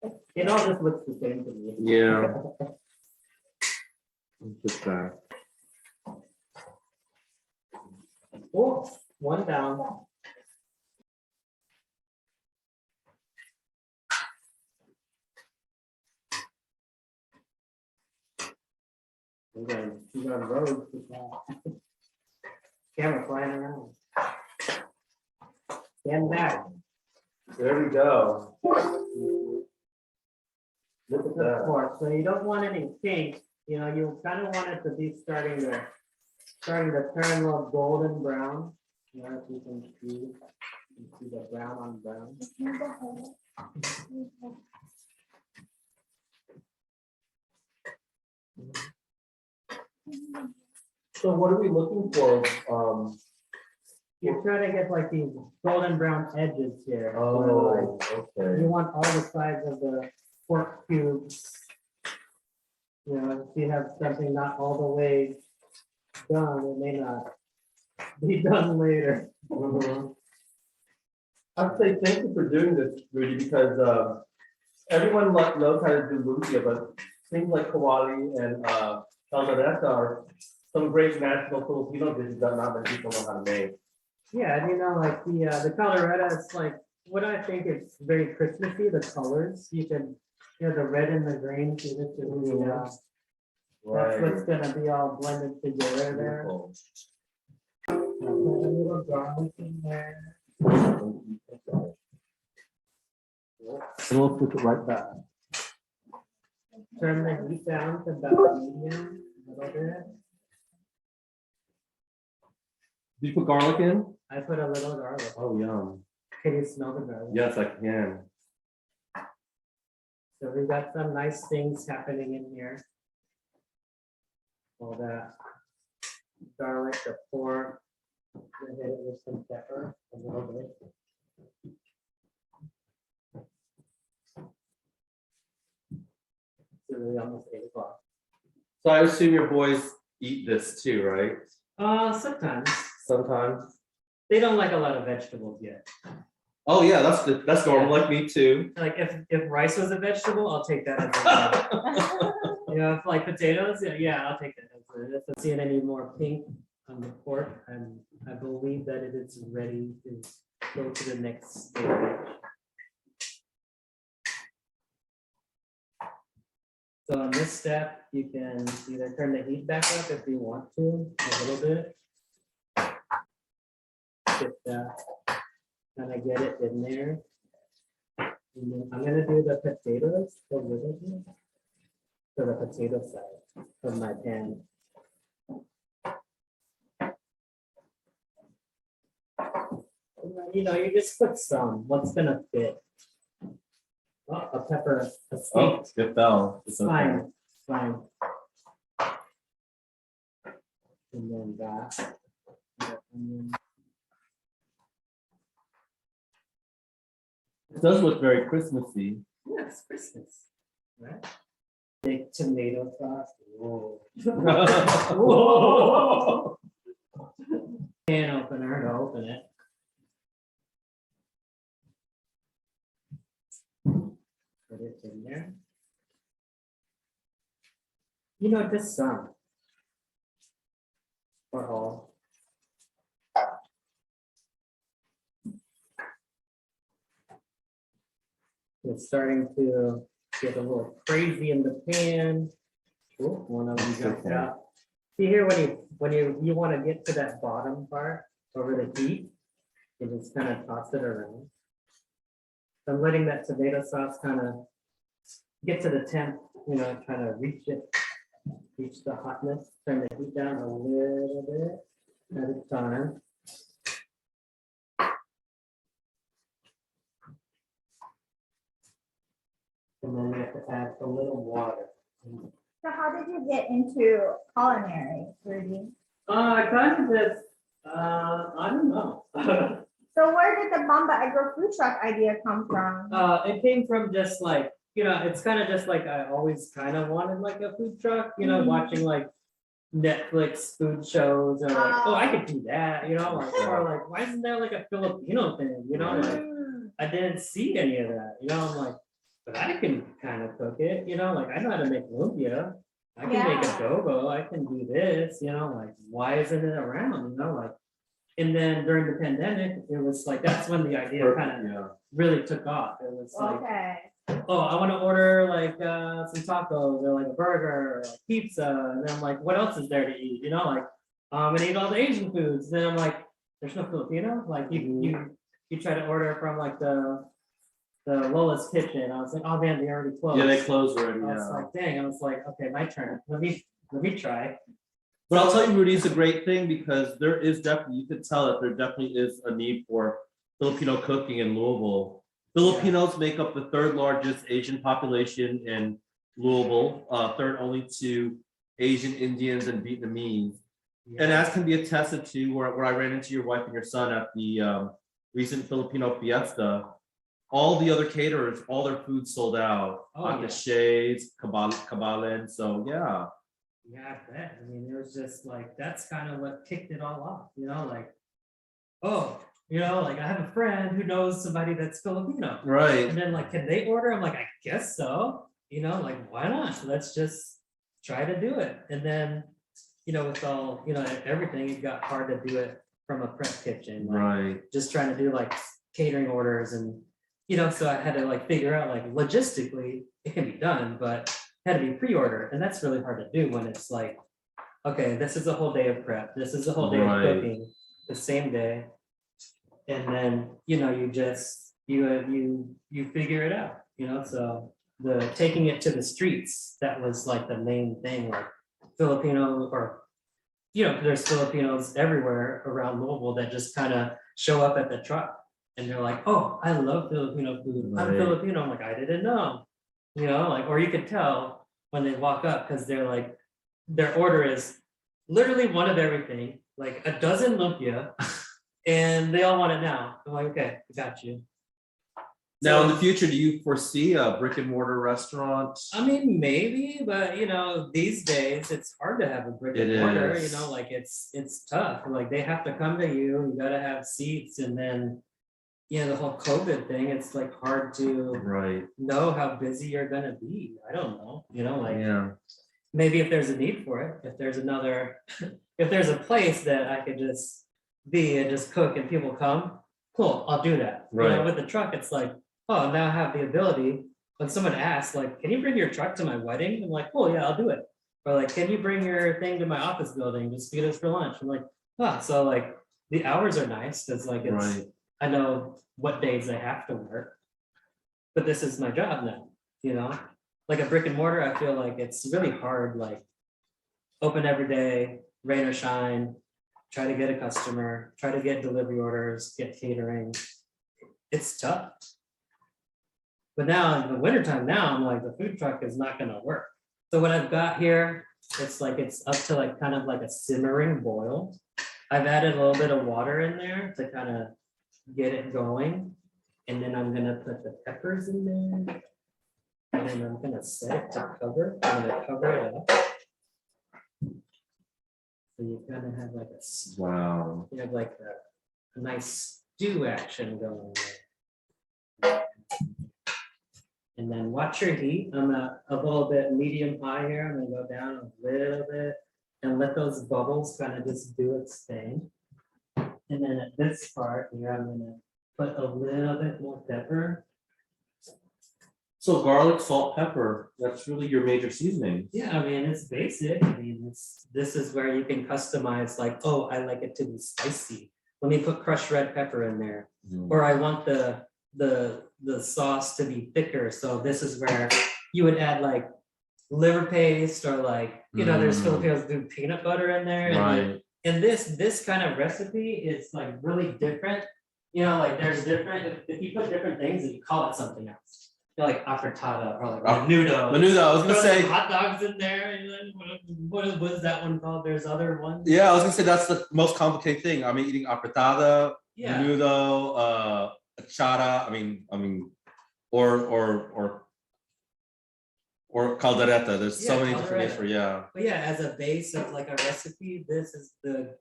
there. It all just looks the same to me. Yeah. Just that. Oh, one down. She's on road. Camera flying around. Stand back. There we go. Look at the fork. So you don't want any pink. You know, you kind of want it to be starting to turn a little golden brown. You know, if you can see the brown on brown. So what are we looking for? You're trying to get like these golden brown edges here. Oh, You okay. want all the sides of the pork cubes. You know, if you have something not all the way done, it may not be done later. Mhm. I'd say thank you for doing this, Rudy, because everyone knows how to do lumpia, but things like Kawali and Caldereta are some great national Filipino dishes that not many people know how to make. Yeah, and you know, like the Caldereta, it's like what I think is very Christmassy, the colors. You can, you know, the red and the green, see this is that's what's gonna be all blended together there. Beautiful. Put a little garlic in there. And we'll put it right back. Turn the heat down to about medium, a little bit. Did you put garlic in? I put a little garlic. Oh, yum. Can you smell the garlic? Yes, I can. So we've got some nice things happening in here. All that garlic, the pork, and hit it with some pepper, a little bit. It's really almost 8 o'clock. So I assume your boys eat this too, right? Sometimes Sometimes. they don't like a lot of vegetables yet. Oh yeah, that's normal, like me too. Like if rice was a vegetable, I'll take that as a you know, if like potatoes, yeah, I'll take that as a, if I see any more pink on the pork, I believe that it is ready to go to the next stage. So on this step, you can either turn the heat back up if you want to, a little bit. Get that, kind of get it in there. And then I'm gonna do the potatoes a little bit. For the potato side of my pan. You know, you just put some, what's gonna fit. Oh, a pepper, a Oh, steak, it fell. It's okay. fine, fine. And then that. And It does look very Christmassy. yeah, it's Christmas, right? Big tomato sauce. Whoa. Whoa. Can opener to open it. Put it in there. You know, just some. Or all. It's starting to get a little crazy in the pan. Ooh, one of them jumped out. See here, when you want to get to that bottom part over the heat, You just kind of toss it around. I'm letting that tomato sauce kind of get to the temp, you know, kind of reach the hotness, turn the heat down a little bit at a time. And then we have to add a little water. So how did you get into culinary, Rudy? I kind of just, I don't know. So where did the Bamba Eggroll food truck idea come from? It came from just like, you know, it's kind of just like I always kind of wanted like a food truck, you know, Mhm. watching like Netflix food shows or like, oh, I could do that, you know, like, or like, why isn't there like a Filipino thing, you know, like Mm. I didn't see any of that, you know, I'm like, but I can kind of cook it, you know, like I know how to make lumpia. I can make Yeah. adobo, I can do this, you know, like, why isn't it around, you know, like. And then during the pandemic, it was like, that's when the idea kind of Yeah. really took off. It was like, Okay. oh, I want to order like some tacos or like a burger or like pizza. And then I'm like, what else is there to eat? You know, like I'm gonna eat all the Asian foods. Then I'm like, there's no Filipino. Like you try to order from like the Lola's Kitchen. I was like, oh man, they already closed. Yeah, they closed already, I was yeah. like, dang. I was like, okay, my turn. Let me try. But I'll tell you, Rudy, it's a great thing because there is definitely, you could tell that there definitely is a need for Filipino cooking in Louisville. Filipinos make up the third largest Asian population in Louisville, third only to Asian, Indians, and Vietnamese. And as can be attested to, where I ran into your wife and your son at the recent Filipino fiesta, all the other caterers, all their food sold out. Oh, yeah. Atashays, Kabalen, so yeah. Yeah, I bet. I mean, it was just like, that's kind of what kicked it all off, you know, like, oh, you know, like I have a friend who knows somebody that's Filipino. Right. And then like, can they order? I'm like, I guess so. You know, like, why not? Let's just try to do it. And then, you know, with all, you know, everything, it got hard to do it from a prep kitchen. Like, Right. just trying to do like catering orders and, you know, so I had to like figure out like logistically, it can be done, but had to be pre-order. And that's really hard to do when it's like, okay, this is a whole day of prep. This is a whole day Right. of cooking the same day. And then, you know, you just, you figure it out, you know, so the taking it to the streets, that was like the main thing, like Filipino or, you know, there's Filipinos everywhere around Louisville that just kind of show up at the truck and they're like, oh, I love Filipino food. I'm Right. Filipino. I'm like, I didn't know, you know, like, or you could tell when they walk up because they're like, their order is literally one of everything, like a dozen lumpia. And they all want it now. I'm like, okay, I got you. Now, in So, the future, do you foresee a brick and mortar restaurant? I mean, maybe, but you know, these days it's hard to have a brick and It mortar, is. you know, like it's tough. Like they have to come to you, you gotta have seats, and then, you know, the whole COVID thing, it's like hard to Right, know how busy you're gonna be. I don't know, you know, like yeah, maybe if there's a need for it, if there's another, if there's a place that I could just be and just cook and people come, cool, I'll do that. You know, Right. with the truck, it's like, oh, now I have the ability, when someone asks, like, can you bring your truck to my wedding? I'm like, cool, yeah, I'll do it. Or like, can you bring your thing to my office building, just feed us for lunch? I'm like, oh, so like, the hours are nice, because like, it's, right, I know what days I have to work. But this is my job now, you know? Like a brick and mortar, I feel like it's really hard, like, open every day, rain or shine, try to get a customer, try to get delivery orders, get catering. It's tough. But now in the wintertime, now I'm like, the food truck is not gonna work. So what I've got here, it's like, it's up to like kind of like a simmering boil. I've added a little bit of water in there to kind of get it going. And then I'm gonna put the peppers in there. And then I'm gonna set it to cover. I'm gonna cover it up. So you kind of have like wow. you have like a nice stew action going there. And then watch your heat. I'm a little bit medium high here. I'm gonna go down a little bit and let those bubbles kind of just do its thing. And then at this part here, I'm gonna put a little bit more pepper. So garlic, salt, pepper, that's really your major seasoning. Yeah, I mean, it's basic. I mean, this is where you can customize like, oh, I like it to be spicy. let me put crushed red pepper in there. Or I want the sauce to be thicker, so this is where you would add like liver paste or like, you know, there's Filipinos do peanut butter in there. And like, Right. and this kind of recipe is like really different. You know, like there's different, if you put different things, you call it something else. You know, like afritada or like menudo. Menudo, I was gonna Throw say. some hot dogs in there, and then what was that one called? There's other ones. Yeah, I was gonna say that's the most complicated thing. I mean, eating apretada, Yeah. menudo, achada. I mean, or caldereta. There's so Yeah, many different names caldereta. for yeah. But yeah, as a base of like a recipe, this is the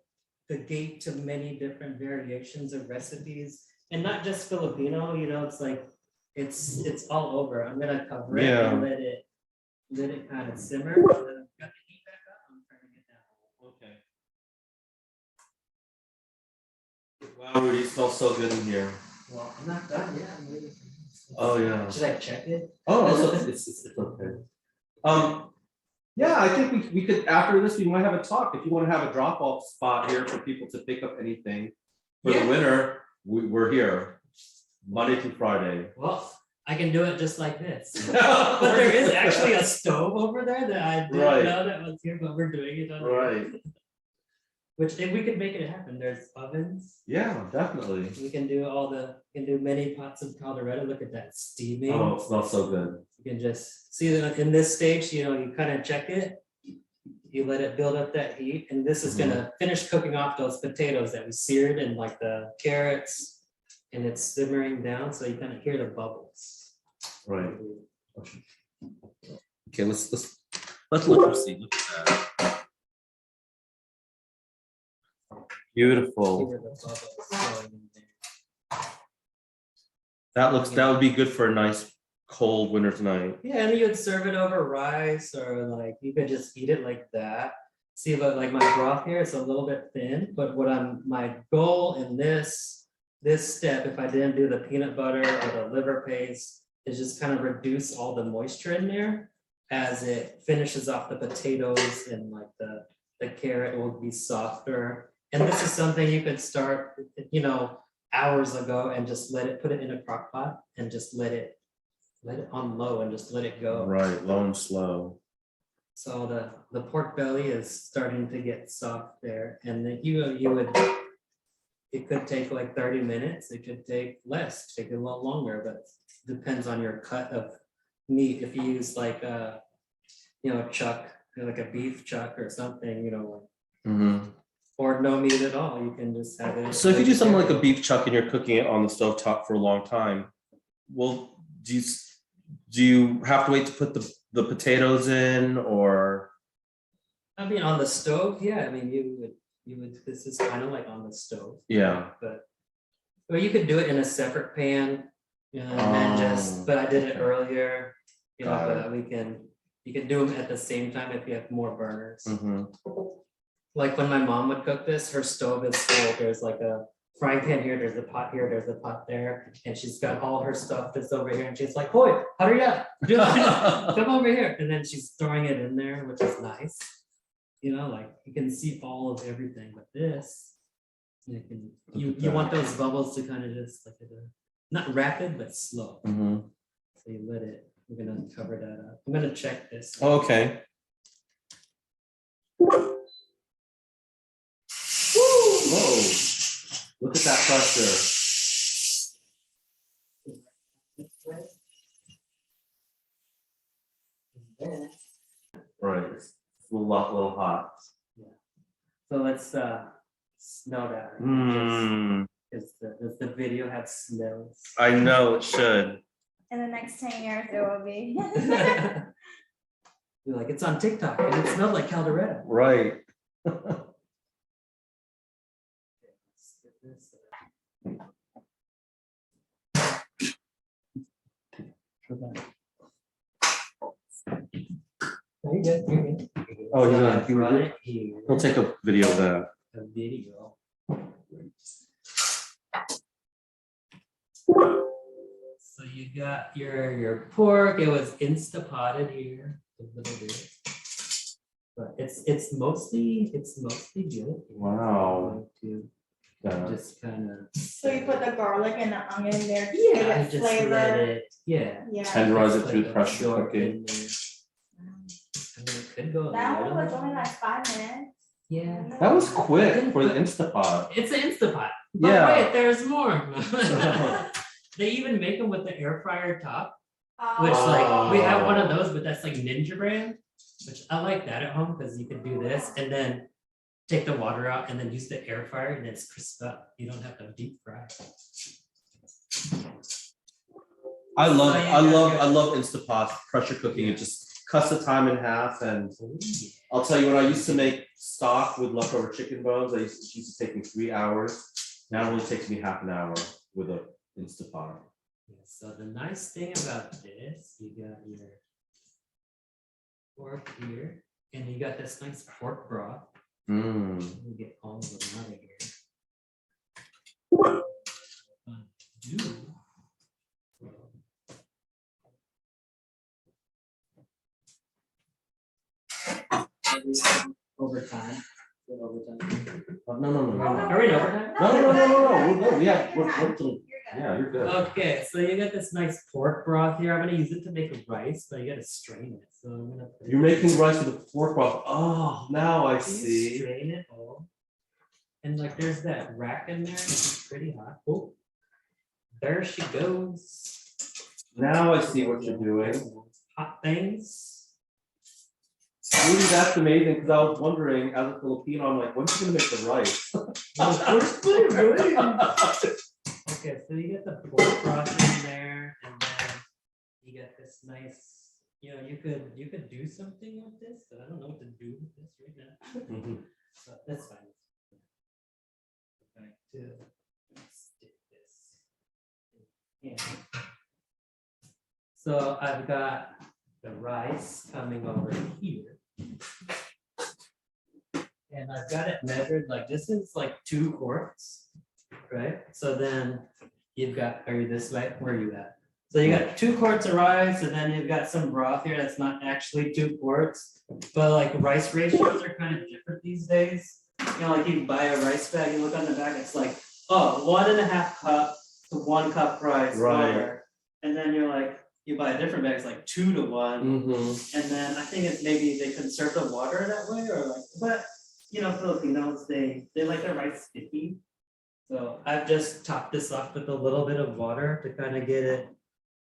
gate to many different variations of recipes, and not just Filipino. You know, it's like it's all over. I'm gonna cover it and let it kind of simmer. And then I've got the heat back up. I'm trying to get that. Okay. Wow, Rudy, it smells so good in here. Well, I'm not done yet. I'm waiting for this. Oh yeah. Should I check it? Oh, it's okay. Yeah, I think we could, after this, we might have a talk. If you want to have a drop-off spot here for people to pick up anything for the Yeah. winter, we're here Monday through Friday. Well, I can do it just like this. But there is actually a stove over there that I didn't Right. know that was here, but we're doing it on Right. Which if we could make it happen, there's ovens. Yeah, definitely. We can do many pots of caldereta. Look at that steaming. Oh, it smells so good. You can just see that in this stage, you know, you kind of check it. You let it build up that heat, and this is gonna finish cooking off those potatoes that we seared and like the carrots, and it's simmering down, so you kind of hear the bubbles. Right. Okay, let's look and see. Look at that. Beautiful. Hear the bubbles flowing in there. That would be good for a nice cold winter night. Yeah, and you would serve it over rice, or like you could just eat it like that. See, but like my broth here, it's a little bit thin, but my goal in this step, if I didn't do the peanut butter or the liver paste, is just kind of reduce all the moisture in there as it finishes off the potatoes, and like the carrot will be softer. And this is something you could start, you know, hours ago and just put it in a crock pot and just let it on low and just let it go. Right, low and slow. So the pork belly is starting to get soft there, and then it could take like 30 minutes, it could take less, take a little longer, but depends on your cut of meat. If you use like a, you know, a chuck, like a beef chuck or something, you know, or no meat at all, you can just have it. So if you do something like a beef chuck and you're cooking it on the stovetop for a long time, well, do you have to wait to put the potatoes in, or? I mean, on the stove, yeah, I mean, you would, this is kind of like on the stove. Yeah. But you could do it in a separate pan, you know, and then but I did it earlier, you know, but you can do them at the same time if you have more burners. Like when my mom would cook this, her stove is full. There's like a frying pan here, there's a pot here, there's a pot there, and she's got all her stuff just over here, and she's like, "Hoy, hurry up, come over here!" And then she's throwing it in there, which is nice. You know, like you can see all of everything. But this, you want those bubbles to kind of just like not rapid but slow. So you let it. We're gonna cover that up. I'm gonna check this. Okay. Whoa, look at that pressure. Right, it's a little hot. So let's smell that. Does the video have smells? I know it should. In the next 10 years, there will be. You're like, it's on TikTok and it smelled like Caldereta. Right. You're good, you're good. Oh, So yeah, I brought it here. We'll take a video of that. A video. So you got your pork. It was Instapotted here a little bit, but it's mostly good. Wow. just kind of. So you put the garlic and the onion there to Yeah, give I it just let flavor. it, yeah. Yeah, Tenderize it Just through let pressure absorb cooking. in there. I mean, it could go a that one little was only more. like 5 minutes. Yeah. That was quick for the Instapot. It's an Instapot. But Yeah. wait, there's more. They even make them with the air fryer top, which like we have one of those, but that's like Ninja brand, which I like that at home because you can do this and then take the water out and then use the air fryer and it's crisp up. You don't have to deep fry. I love Instapot pressure cooking. It just cuts the time in half. And I'll tell you, when I used to make stock with leftover chicken bones, it used to take me 3 hours. Now it only takes me half an hour with a Instapot. Yeah, so the nice thing about this, you got your pork here, and you got this nice pork broth. Mm. Let me get all of them out of here. Overtime. Overtime. No. Are we in overtime? No. We're good. You're We're fine. till- You're good. yeah, you're good. Okay, so you got this nice pork broth here. I'm gonna use it to make rice, but you gotta strain it. So I'm gonna. put it- You're making rice with a pork broth. Oh, now I You see. Strain it all. And like there's that rack in there. It's pretty hot. Oh, there she goes. Now I see what you're doing. Hot things. Really, that's amazing, because I was wondering, as a Filipino, I'm like, when's she gonna make the rice? Okay, so you get the pork broth in there, and then you got this nice, you could do something with this, but I don't know what to do with this right now. Mhm. So that's fine. Back to stick this. in here. So I've got the rice coming over here. And I've got it measured, like this is like 2 quarts, right? So then you've got, are you this way? Where are you at? So you got 2 quarts of rice and then you've got some broth here that's not actually 2 quarts. But like rice ratios are kind of different these days. Like you buy a rice bag, you look on the back, it's like, oh, 1.5 cup to 1 cup rice. Right. Water. And then you're like, you buy a different bag, it's like 2 to 1. Mhm. And then I think it's maybe they conserve the water that way or like, but Filipinos, they like their rice sticky. So I've just topped this off with a little bit of water to kind of get it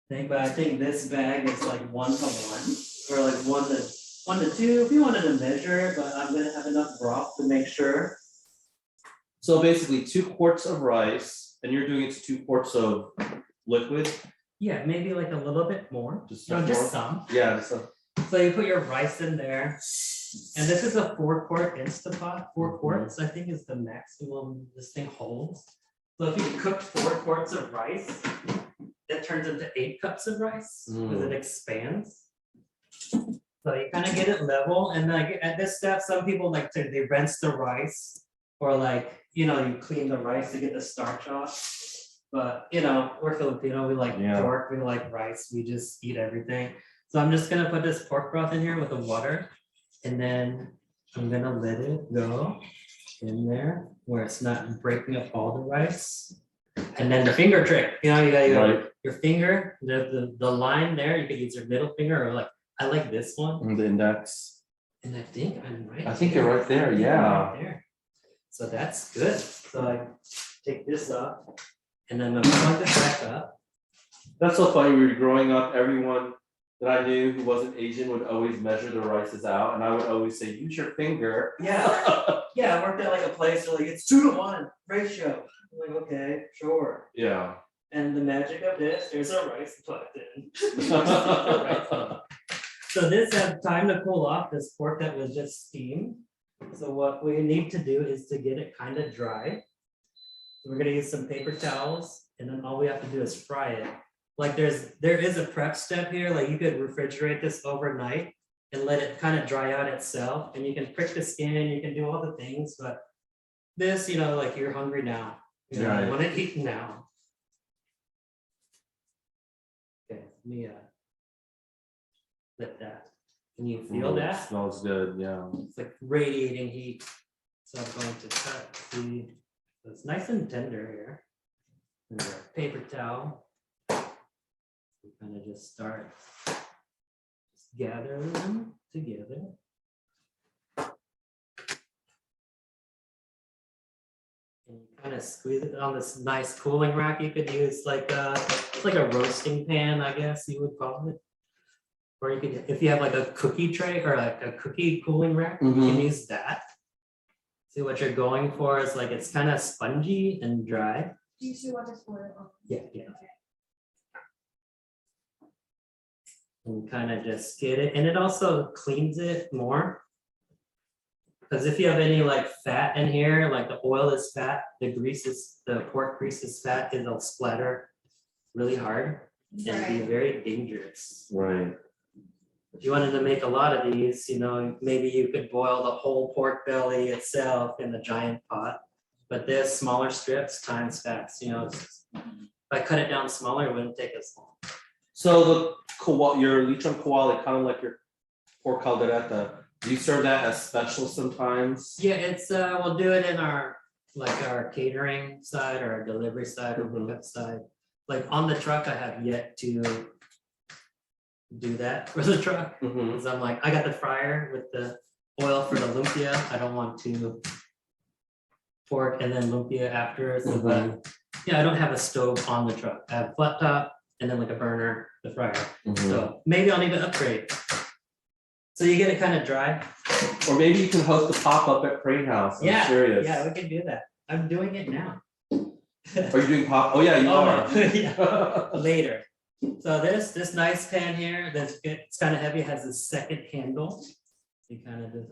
thing, but I think this bag is like 1 to 1 or like 1 to 2 if you wanted to measure it, but I'm gonna have enough broth to make sure. So basically 2 quarts of rice, and you're doing it to 2 quarts of liquid? Yeah, maybe like a little bit more, Just no, more? just some. Yeah, so. So you put your rice in there. And this is a 4 quart Instapot. 4 quarts, I think, is the maximum this thing holds. So if you cook 4 quarts of rice, it turns into 8 cups of rice because it expands. So you kind of get it level. And like at this step, some people like they rinse the rice or like, you clean the rice to get the starch off. But we're Filipino, we like pork, we like rice, we just eat everything. So I'm just gonna put this pork broth in here with the water. And then I'm gonna let it go in there where it's not breaking up all the rice. And then the finger trick, you got your finger, the line there, you could use your middle finger or like, I like this one. The index. And I think I'm right. I think you're right there, I think I'm yeah. right there. So that's good. So I take this off and then I'm gonna plug this back up. That's so funny, we were growing up, everyone that I knew who wasn't Asian would always measure the rices out, and I would always say, use your finger. Yeah, yeah, I worked at like a place where like it's 2 to 1 ratio. I'm like, okay, sure. Yeah. And the magic of this, there's a rice plugged in. So this had time to cool off this pork that was just steamed. So what we need to do is to get it kind of dry. So we're gonna use some paper towels, and then all we have to do is fry it. Like there is a prep step here, like you could refrigerate this overnight and let it kind of dry out itself, and you can prick the skin, you can do all the things, but this, like you're hungry now. You want to eat now. Okay, let me let that. Can you feel that? Smells good, yeah. It's like radiating heat. So I'm going to cut the So it's nice and tender here. And a paper towel. We kind of just start gathering them together. And you kind of squeeze it on this nice cooling rack. You could use it's like a roasting pan, I guess you would call it. Or you could, if you have like a cookie tray or like a cookie cooling rack, you can use that. See what you're going for is like it's kind of spongy and dry. Do you see what is for? Yeah, yeah. And kind of just get it, and it also cleans it more. Because if you have any like fat in here, like the oil is fat, the pork grease is fat, it'll splatter really hard and be very dangerous. Right. If you wanted to make a lot of these, you know, maybe you could boil the whole pork belly itself in a giant pot. But this smaller strips times fast, you know, if I cut it down smaller, it wouldn't take as long. So your Lechon Kawali, kind of like your pork caldereta, do you serve that as special sometimes? Yeah, it's we'll do it in our catering side or our delivery side or pickup side. Like on the truck, I have yet to do that for the truck. Because I'm like, I got the fryer with the oil for the lumpia. I don't want to pork and then lumpia after. So but yeah, I don't have a stove on the truck. I have a flat top and then like a burner, the fryer. So maybe I'll need to upgrade. So you get it kind of dry. Or maybe you can host a pop-up at Crane House. I'm serious. Yeah, we can do that. I'm doing it now. Are you doing pop? Oh yeah, you are. Yeah. Later. So this nice pan here, it's kind of heavy, has a second handle. You kind of just,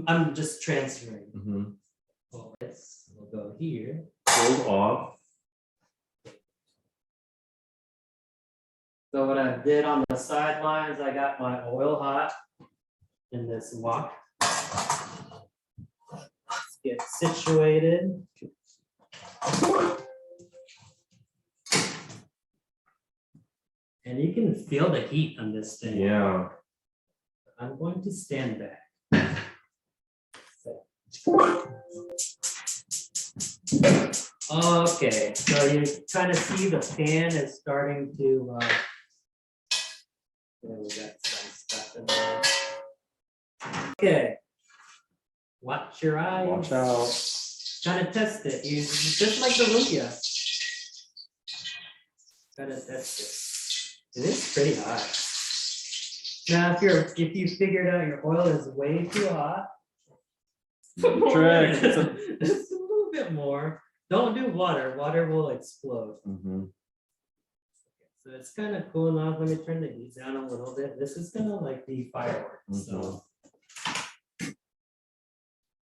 I'm just transferring. All this will go here. Hold off. So what I did on the sidelines, I got my oil hot in this wok. Let's get situated. And you can feel the heat on this thing. Yeah. I'm going to stand back. Okay, so you kind of see the pan is starting to. Yeah, we got some stuff in there. Okay. Watch your eyes. Watch out. Kind of test it. You just like the lumpia. Kind of test it. It is pretty hot. Now, if you figured out your oil is way too hot, Trick. just a little bit more. Don't do water. Water will explode. So it's kind of cool enough. Let me turn the heat down a little bit. This is gonna like be fireworks. So,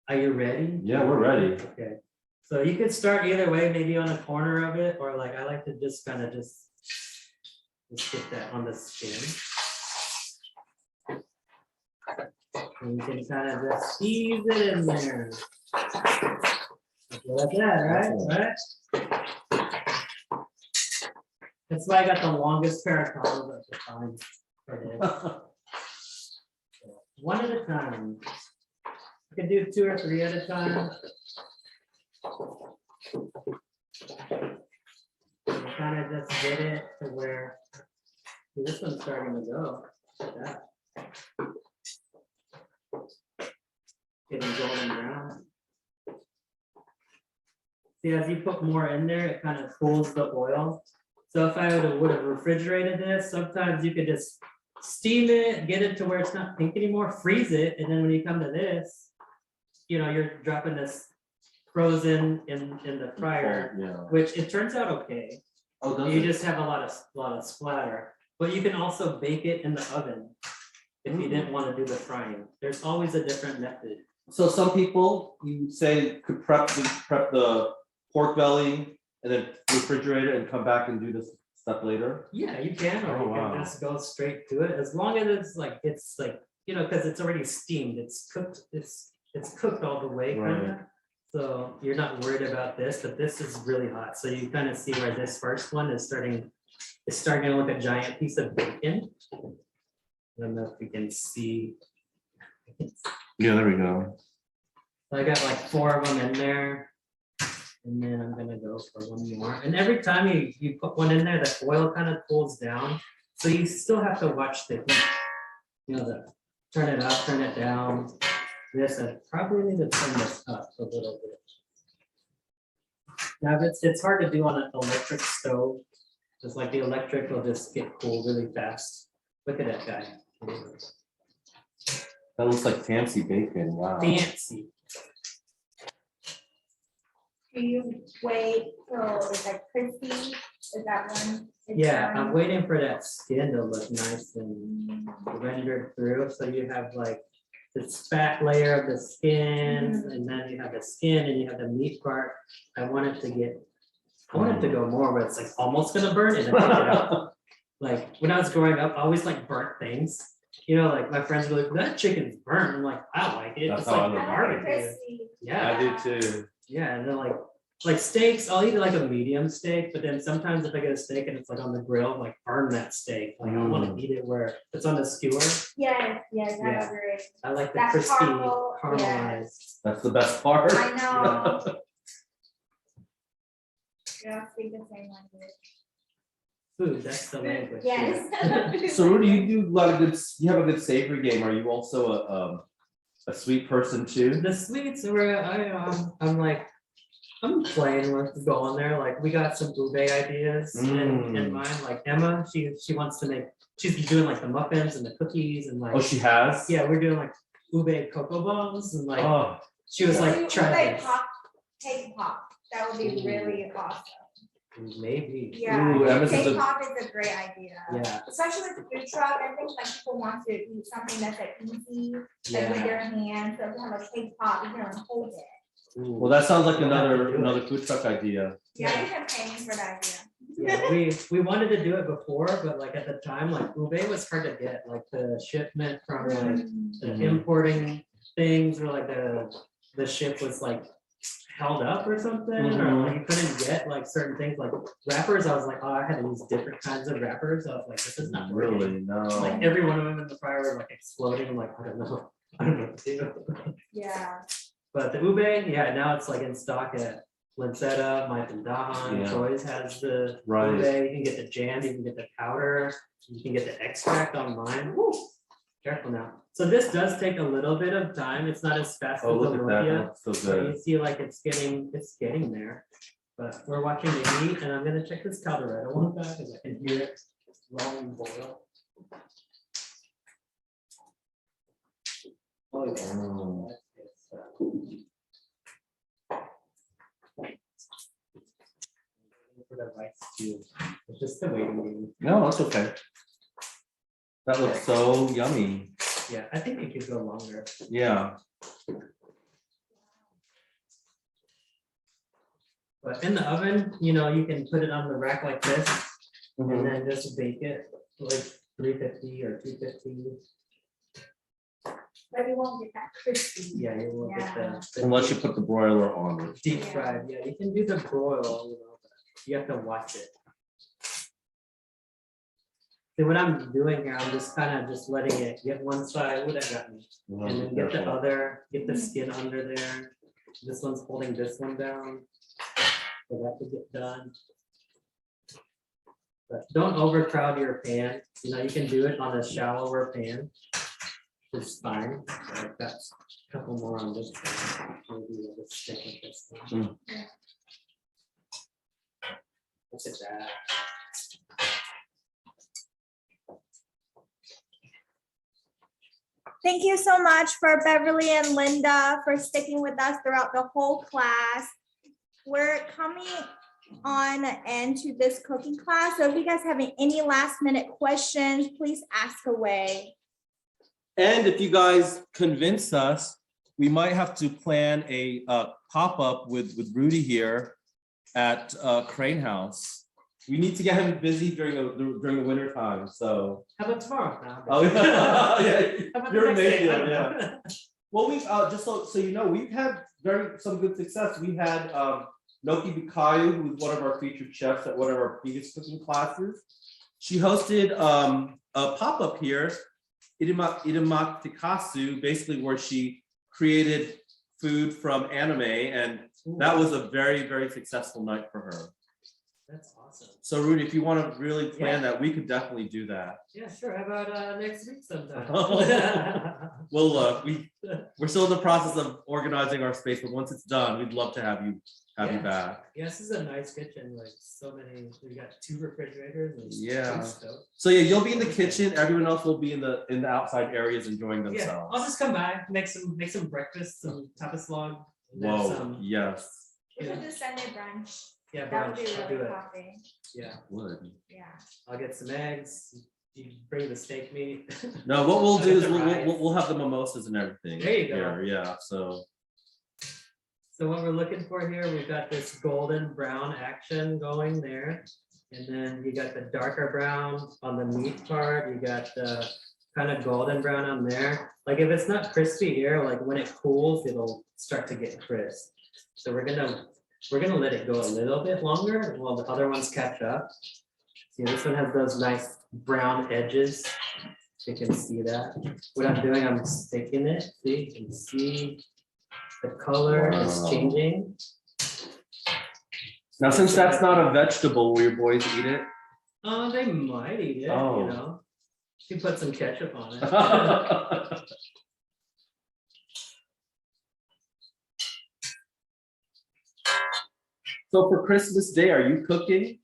are you ready? Yeah, we're ready. Okay. So you could start either way, maybe on a corner of it, or like I like to just kind of just get that on the skin. And you can kind of just ease it in there. Like that, right? That's why I got the longest pair of towels at the time. One at a time. You can do 2 or 3 at a time. You kind of just get it to where this one's starting to go. Like that. Getting golden brown. See, as you put more in there, it kind of cools the oil. So if I would have refrigerated this, sometimes you could just steam it, get it to where it's not pink anymore, freeze it, and then when you come to this, you know, you're dropping this frozen in the fryer, which it turns out okay. Oh, does You it? just have a lot of splatter, but you can also bake it in the oven if you didn't want to do the frying. There's always a different method. So some people, you say, could prep the pork belly and then refrigerate it and come back and do this stuff later? Yeah, you can, or you can just go straight to it, as long as it's like, you know, because it's already steamed, it's cooked, it's cooked all the way, kind of. So you're not worried about this, but this is really hot. So you kind of see where this first one is starting to look a giant piece of bacon. I don't know if you can see. Yeah, there we go. I got like 4 of them in there. And then I'm gonna go for one more. And every time you put one in there, the oil kind of cools down. So you still have to watch the heat. You know, turn it up, turn it down. This, I probably need to turn this up a little bit. Now, it's hard to do on an electric stove. Just like the electric will just get cool really fast. Look at that guy. That looks like fancy bacon, wow. Fancy. Do you wait till it's like crispy? Is that one? it's Yeah, I'm done? waiting for that skin to look nice and rendered through. So you have like this fat layer of the skin, and then you have the skin and you have the meat part. I want it to go more where it's like almost gonna burn and then take it out. Like when I was growing up, I always like burnt things. You know, like my friends were like, that chicken's burnt. I'm like, I like it. That's It's how I like like it. barbecue. Crispy. Yeah, I do too. yeah, and then like steaks, I'll eat like a medium steak, but then sometimes if I get a steak and it's like on the grill, I'm like burn that steak. Like I want to eat it where it's on the skewer. Yes, I Yeah. agree. I like the That crispy caramel, caramelized. That's the best part. I know. Yeah, I think the same language. Food, that's the language. Yes. So Rudy, you do a lot of good, you have a good savory game. Are you also a sweet person too? The sweets were, I'm like, I'm playing with going there. Like we got some ube ideas in mind. Like Emma, she wants to make, she's doing like the muffins and the cookies and like, Oh, she has? yeah, we're doing like ube cocoa bombs and like, Oh, she was like, try this. Cake pop, that would be really awesome. Maybe. Yeah, Ooh, Emma's is cake a- pop is a great idea. Yeah, Especially with the food truck, I think like people want to eat something that's like easy, like with yeah. their hands, so if you have a cake pop, you can hold it. Ooh. well, that sounds like We'll have to do another it. food truck idea. Yeah, I have paying for that idea. Yeah, we wanted to do it before, but like at the time, like ube was hard to get, like the shipment from like the Mhm. importing things, or like the ship was like held up or something, or like you couldn't get like certain things like wrappers. I was like, oh, I had to use different kinds of wrappers. I was like, this is not working. Really, no. Like every one of them in the fryer were like exploding. I'm like, I don't know what to do. Yeah, But the ube, yeah, now it's like in stock at Lancetta, my Dahan, Yeah. Troy's has the Right. ube. You can get the jam, you can get the powder, you can get the extract online. Woo, careful now. So this does take a little bit of time. It's not as fast Oh, as the look at that, Lumpia. that looks so So good. you see like it's getting there. But we're watching the heat and I'm gonna check this Caldereta one back because I can hear it rolling boil. Oh, yeah. Mm. For the rice too. It's just the waiting game. No, that's okay. That looks so yummy. Yeah, I think it could go longer. Yeah. But in the oven, you know, you can put it on the rack like this and Mhm. then just bake it like 350 or 250. but you won't get that crispy. Yeah, you will get the Unless you put the broiler on it. deep Yeah. fried. Yeah, you can do the broil, you know, but you have to watch it. See, what I'm doing here, I'm just kind of just letting it get one side, would have got me. And then get the other, get the skin under there. This one's holding this one down. So that could get done. But don't overcrowd your pan. You know, you can do it on a shallower pan. It's fine. I've got a couple more on this. One. Maybe we'll just stick with this one. Look at that. Thank you so much for Beverly and Linda for sticking with us throughout the whole class. We're coming on end to this cooking class. So if you guys have any last minute questions, please ask away. And if you guys convince us, we might have to plan a pop-up with Rudy here at Crane House. We need to get him busy during the winter time, so. How about tomorrow? No, Oh, yeah. How about the You're next day? amazing, yeah. Well, we just so you know, we've had some good success. We had Noki Bukayu, who was one of our featured chefs at one of our previous cooking classes. She hosted a pop-up here, Irimak Tikasu, basically where she created food from anime, and that was a very, very successful night for her. That's awesome. So Rudy, if you want to really plan that, we could definitely do that. Yeah, sure. How about next week sometime? Well, look, we're still in the process of organizing our space, but once it's done, we'd love to have you back. Yeah, this is a nice kitchen. Like so many, we got 2 refrigerators. And Yeah. 2 stoves. So yeah, you'll be in the kitchen. Everyone else will be in the outside areas enjoying Yeah, themselves. I'll just come by, make some breakfast, some tapas log. and then Whoa, some, yes. We Yeah. could do Sunday brunch. yeah, That would brunch. be I'll do really it. coffee. Yeah, Would. Yeah. I'll get some eggs. You bring the steak meat. No, what we'll do is The rice. we'll have the mimosas and everything. There you go. here, yeah, so. So what we're looking for here, we've got this golden brown action going there. And then you got the darker brown on the meat part. You got the kind of golden brown on there. Like if it's not crispy here, like when it cools, it'll start to get crisp. So we're gonna let it go a little bit longer while the other ones catch up. See, this one has those nice brown edges. You can see that. What I'm doing, I'm sticking it. See, you can see the color is Wow. changing. Now, since that's not a vegetable, will your boys eat it? They might eat it, Oh. you know. You put some ketchup on it. So for Christmas Day, are you cooking?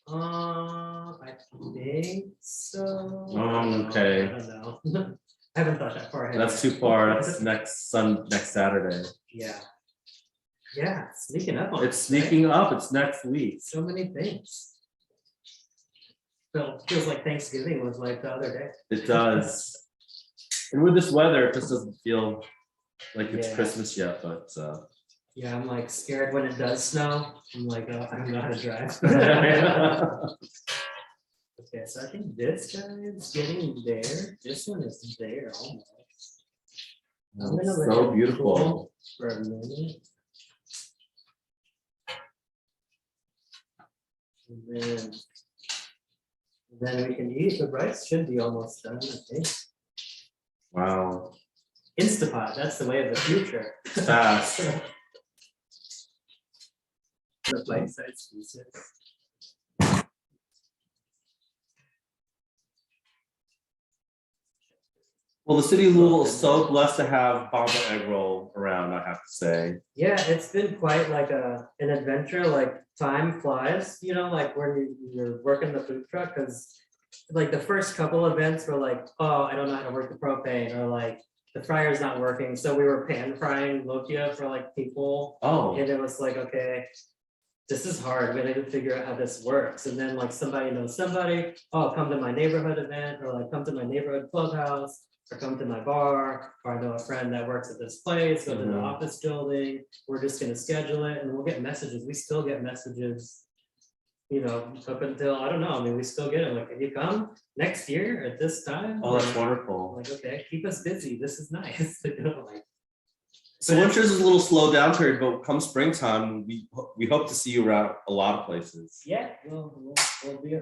I think so. Okay. I don't know. I haven't thought that far ahead. That's too far. That's next Saturday. Yeah. Yeah, sneaking up on It's us, right? sneaking up. It's next week. So many things. Feels like Thanksgiving was like the other day. It does. And with this weather, it just doesn't feel like it's Yeah. Christmas yet, but Yeah, I'm like scared when it does snow. I'm like, oh, I don't know how to drive. Okay, so I think this guy is getting there. This one is there almost. I'm gonna let so it beautiful. cool for a minute. And then we can eat. The rice should be almost done, I think. Wow, Instapot, that's the way of the future. fast. The bite-sized pieces. Well, the city of Louisville is so blessed to have Bamba Eggroll around, I have to say. Yeah, it's been quite like an adventure. Like time flies, you know, like when you're working the food truck, because like the first couple events were like, oh, I don't know how to work the propane, or like the fryer's not working. So we were pan frying Lumpia for like people, Oh, and it was like, okay, this is hard. We need to figure out how this works. And then like somebody knows somebody, oh, come to my neighborhood event, or like come to my neighborhood clubhouse, or come to my bar, or I know a friend that works at this place, go to the Mhm. office building. We're just gonna schedule it, and we'll get messages. We still get messages, you know, up until, I don't know, I mean, we still get them, like, can you come next year at this time? oh, that's wonderful. Like, okay, keep us busy, this is nice, you know, like. So winter's is a little slow down period, but come springtime, we hope to see you around a lot of places. Yeah,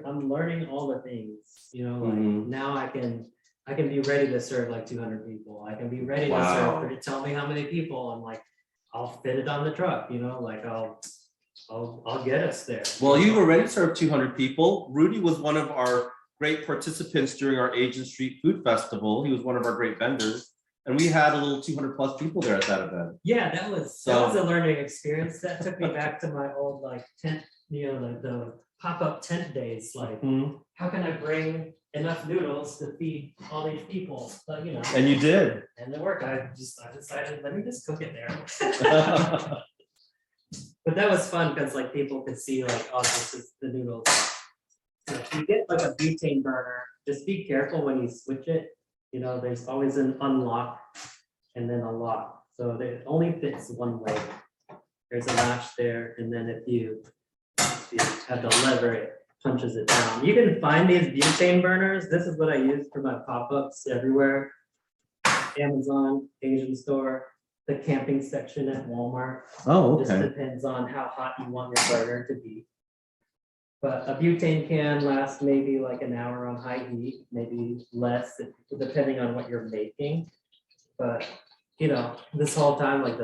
I'm learning all the things, you know, like Mhm. now I can be ready to serve like 200 people. I can be ready to Wow. serve, tell me how many people, and like, I'll fit it on the truck, you know, like I'll get us there. Well, you've already served 200 people. Rudy was one of our great participants during our Asian Street Food Festival. He was one of our great vendors. And we had a little 200 plus people there at that event. Yeah, that was a learning experience. That took me back to my old like tent, you know, like the pop-up tent days, like Mhm. how can I bring enough noodles to feed all these people? But you know. And you did. And it worked. I decided, let me just cook it there. But that was fun because like people could see like, oh, this is the noodles. So if you get like a butane burner, just be careful when you switch it. You know, there's always an unlock and then a lock. So it only fits one way. There's a latch there, and then if you have the lever, it punches it down. You can find these butane burners. This is what I use for my pop-ups everywhere. Amazon, Asian store, the camping section at Walmart. Oh, Just okay. depends on how hot you want your burner to be. But a butane can last maybe like an hour on high heat, maybe less, depending on what you're making. But you know, this whole time, like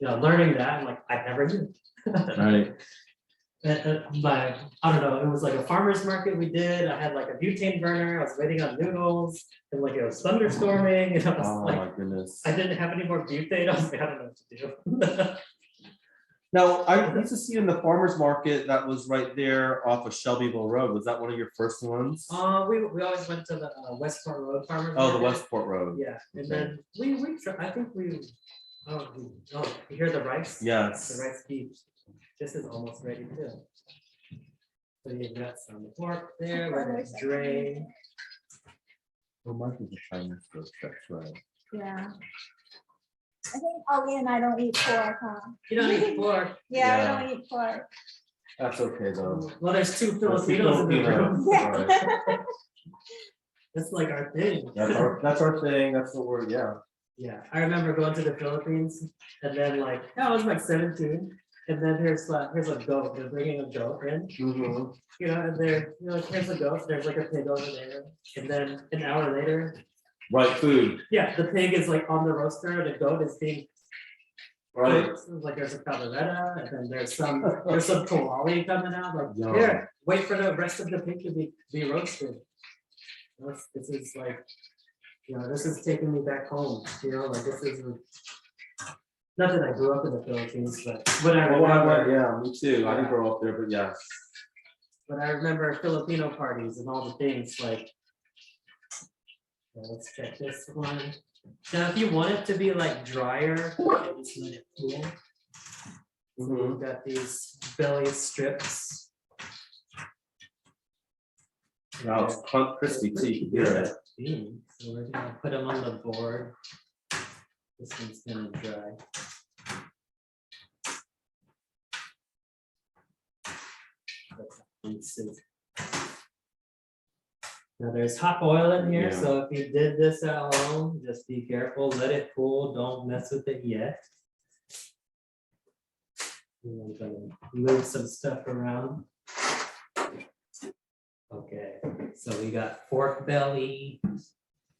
learning that, I'm like, I never knew. Right. But I don't know, it was like a farmer's market we did. I had like a butane burner. I was waiting on noodles and like it was thunderstorming and I was Oh like, my goodness. I didn't have any more butane. I was like, I don't know what to do. Now, I used to see in the farmer's market that was right there off of Shelbyville Road. Was that one of your first ones? We always went to the Westport Road farmer's. Oh, the market. Westport Road. Yeah, and Okay. then I think you hear the rice? Yes. The rice beef. This is almost ready too. So you've got some pork there, let it drain. Oh, Mike is a Chinese food, that's right. Yeah. I think Ollie and I don't eat pork, huh? You don't eat pork. Yeah, Yeah. we don't eat pork. That's okay though. Well, there's two There's two Filipinos in the room. Filipinos, right. That's like our thing. That's our thing, that's the word, yeah. Yeah, I remember going to the Philippines and then like, I was like 17. And then here's a goat, they're bringing a goat in, Mhm. you know, and they're, like, here's a goat, there's like a pig over there. And then an hour later, Right, food, yeah, the pig is like on the roaster, and the goat is being right. cooked. Like there's a caldereta, and then there's some kawali coming out, like, Yum. here, wait for the rest of the pig to be roasted. This is like, you know, this is taking me back home, you know, like this is. Not that I grew up in the Philippines, but when I remember, Yeah, me too, I didn't grow up there, but yes. but I remember Filipino parties and all the things like. Let's check this one. Now, if you want it to be like drier, just let it cool. So we've got these belly strips. Now it's crispy too, you can hear it. So we're gonna put them on the board. This one's gonna dry. Now there's hot oil in here, Yeah. so if you did this at home, just be careful, let it cool, don't mess with it yet. I'm gonna move some stuff around. Okay, so we got pork belly,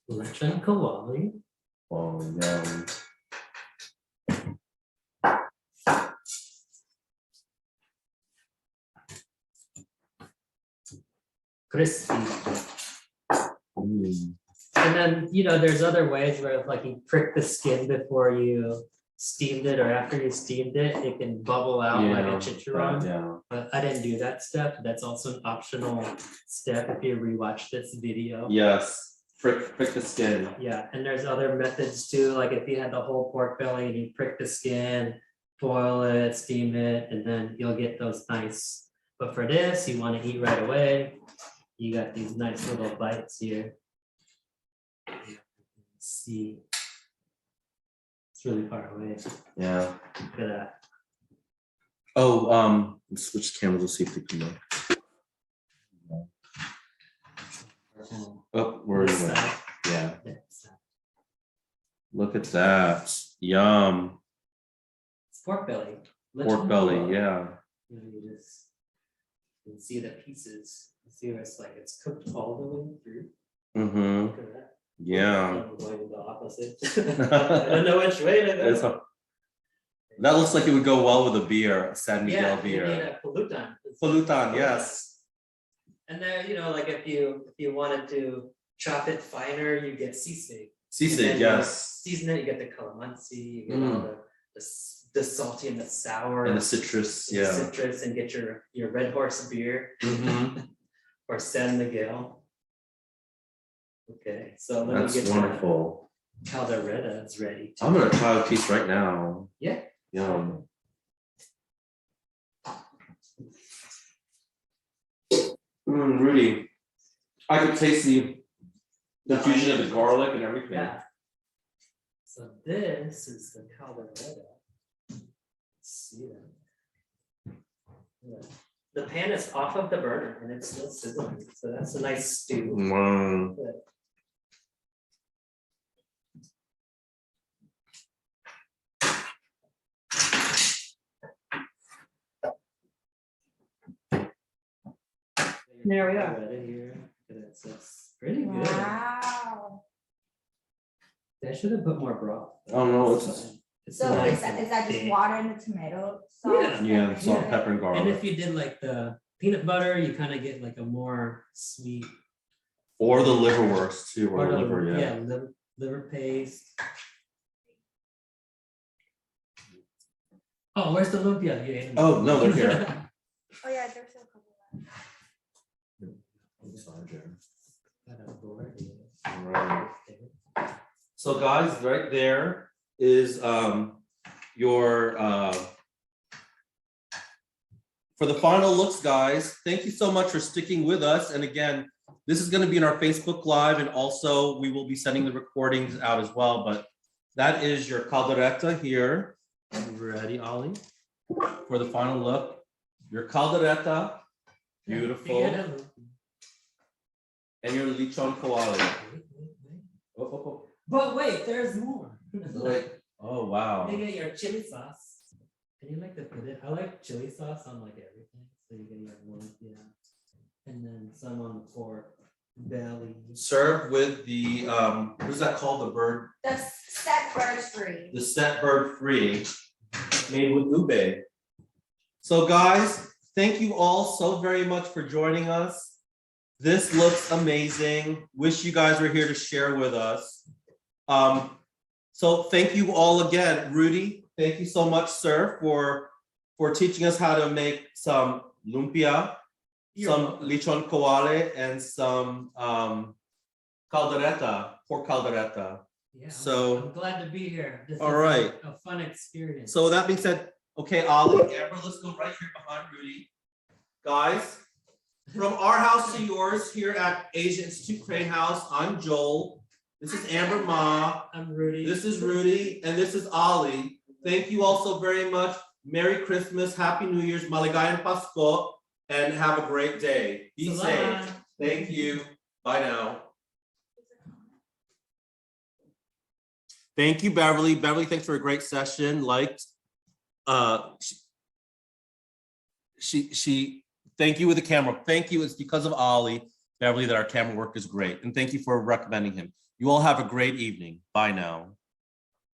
Lechon Kawali. Oh, yum. Crispy. Mm. And then, you know, there's other ways where like you prick the skin before you steamed it, or after you steamed it, it can bubble out like a chicharron. Yeah. But I didn't do that step. That's also an optional step if you rewatch this video. Yes, prick the skin. Yeah, and there's other methods too, like if you had the whole pork belly and you prick the skin, boil it, steam it, and then you'll get those nice. But for this, you want to eat right away. You got these nice little bites here. See, it's really far away. Yeah. Look at that. Oh, let's switch cameras, we'll see if they come up. Oh, where This is it? side, Yeah, that side. look at that. Yum. It's pork belly. Pork belly, yeah. You know, you just can see the pieces. See where it's like it's cooked all the way through. Mm-hmm. Look at that. Yeah. I'm going the opposite. I don't know which way to It's go. That looks like it would go well with a beer, a San Miguel Yeah, you beer. need a pollutant. Pollutant, yes. And then, you know, like if you wanted to chop it finer, you get sisig. Sisig, yes. Season it, you get the calamansi, you get all the salty and the sour. And the citrus, and yeah. citrus, and get your Red Horse beer Mm-hmm. or San Miguel. Okay, so let me That's get wonderful. Caldereta is ready. I'm gonna try a piece right now. Yeah. Yum. Rudy, I could taste the fusion of the garlic and everything. Yeah. So this is the Caldereta. Let's see that. Yeah. The pan is off of the burner and it's still sizzling, so that's a nice stew. Wow. Good. There we are. Right here. It's pretty good. Wow. I should have put more broth. Oh, no, it's, It's So nice is that and just thick. water and the tomato sauce? yeah, and salt, sugar? pepper, and And garlic. if you did like the peanut butter, you kind of get like a more sweet. Or the liverwurst too, or the the- liver, yeah. liver paste. Oh, where's the lumpia? You ate them. Oh, no, they're here. Oh, yeah, there's a couple left. I'm sorry, Jared. Gotta go right here. Right. So guys, right there is your for the final looks, guys. Thank you so much for sticking with us. And again, this is going to be in our Facebook Live, and also we will be sending the recordings out as well. But that is your caldereta here. Ready, Ollie? For the final look, your caldereta, beautiful, and your Lechon Kawali. Oh, oh, But wait, there's more. oh. Wait. Oh, wow. You get your chili sauce. And you like to put it, I like chili sauce on like everything. So you get your lumpia. And then some on the pork belly. Served with the what is that called? The bird, The set bird free. the set bird free, made with ube. So guys, thank you all so very much for joining us. This looks amazing. Wish you guys were here to share with us. So thank you all again. Rudy, thank you so much, sir, for teaching us how to make some lumpia, some lechon kawali, and some caldereta, pork caldereta. Yeah, So- I'm glad to be here. This All is right. a fun experience. So with that being said, okay, Ollie, Amber, let's go right here behind Rudy. Guys, from our house to yours here at Asia Institute Crane House, I'm Joel. This is Amber Ma. I'm Rudy. This is Rudy, and this is Ollie. Thank you all so very much. Merry Christmas, Happy New Year's, Maligayang Pasko, and have a great day. Be Salamat. safe. Thank you. Bye now. Thank you, Beverly. Beverly, thanks for a great session. Liked. She. Thank you with the camera. Thank you. It's because of Ollie, Beverly, that our camera work is great, and thank you for recommending him. You all have a great evening. Bye now.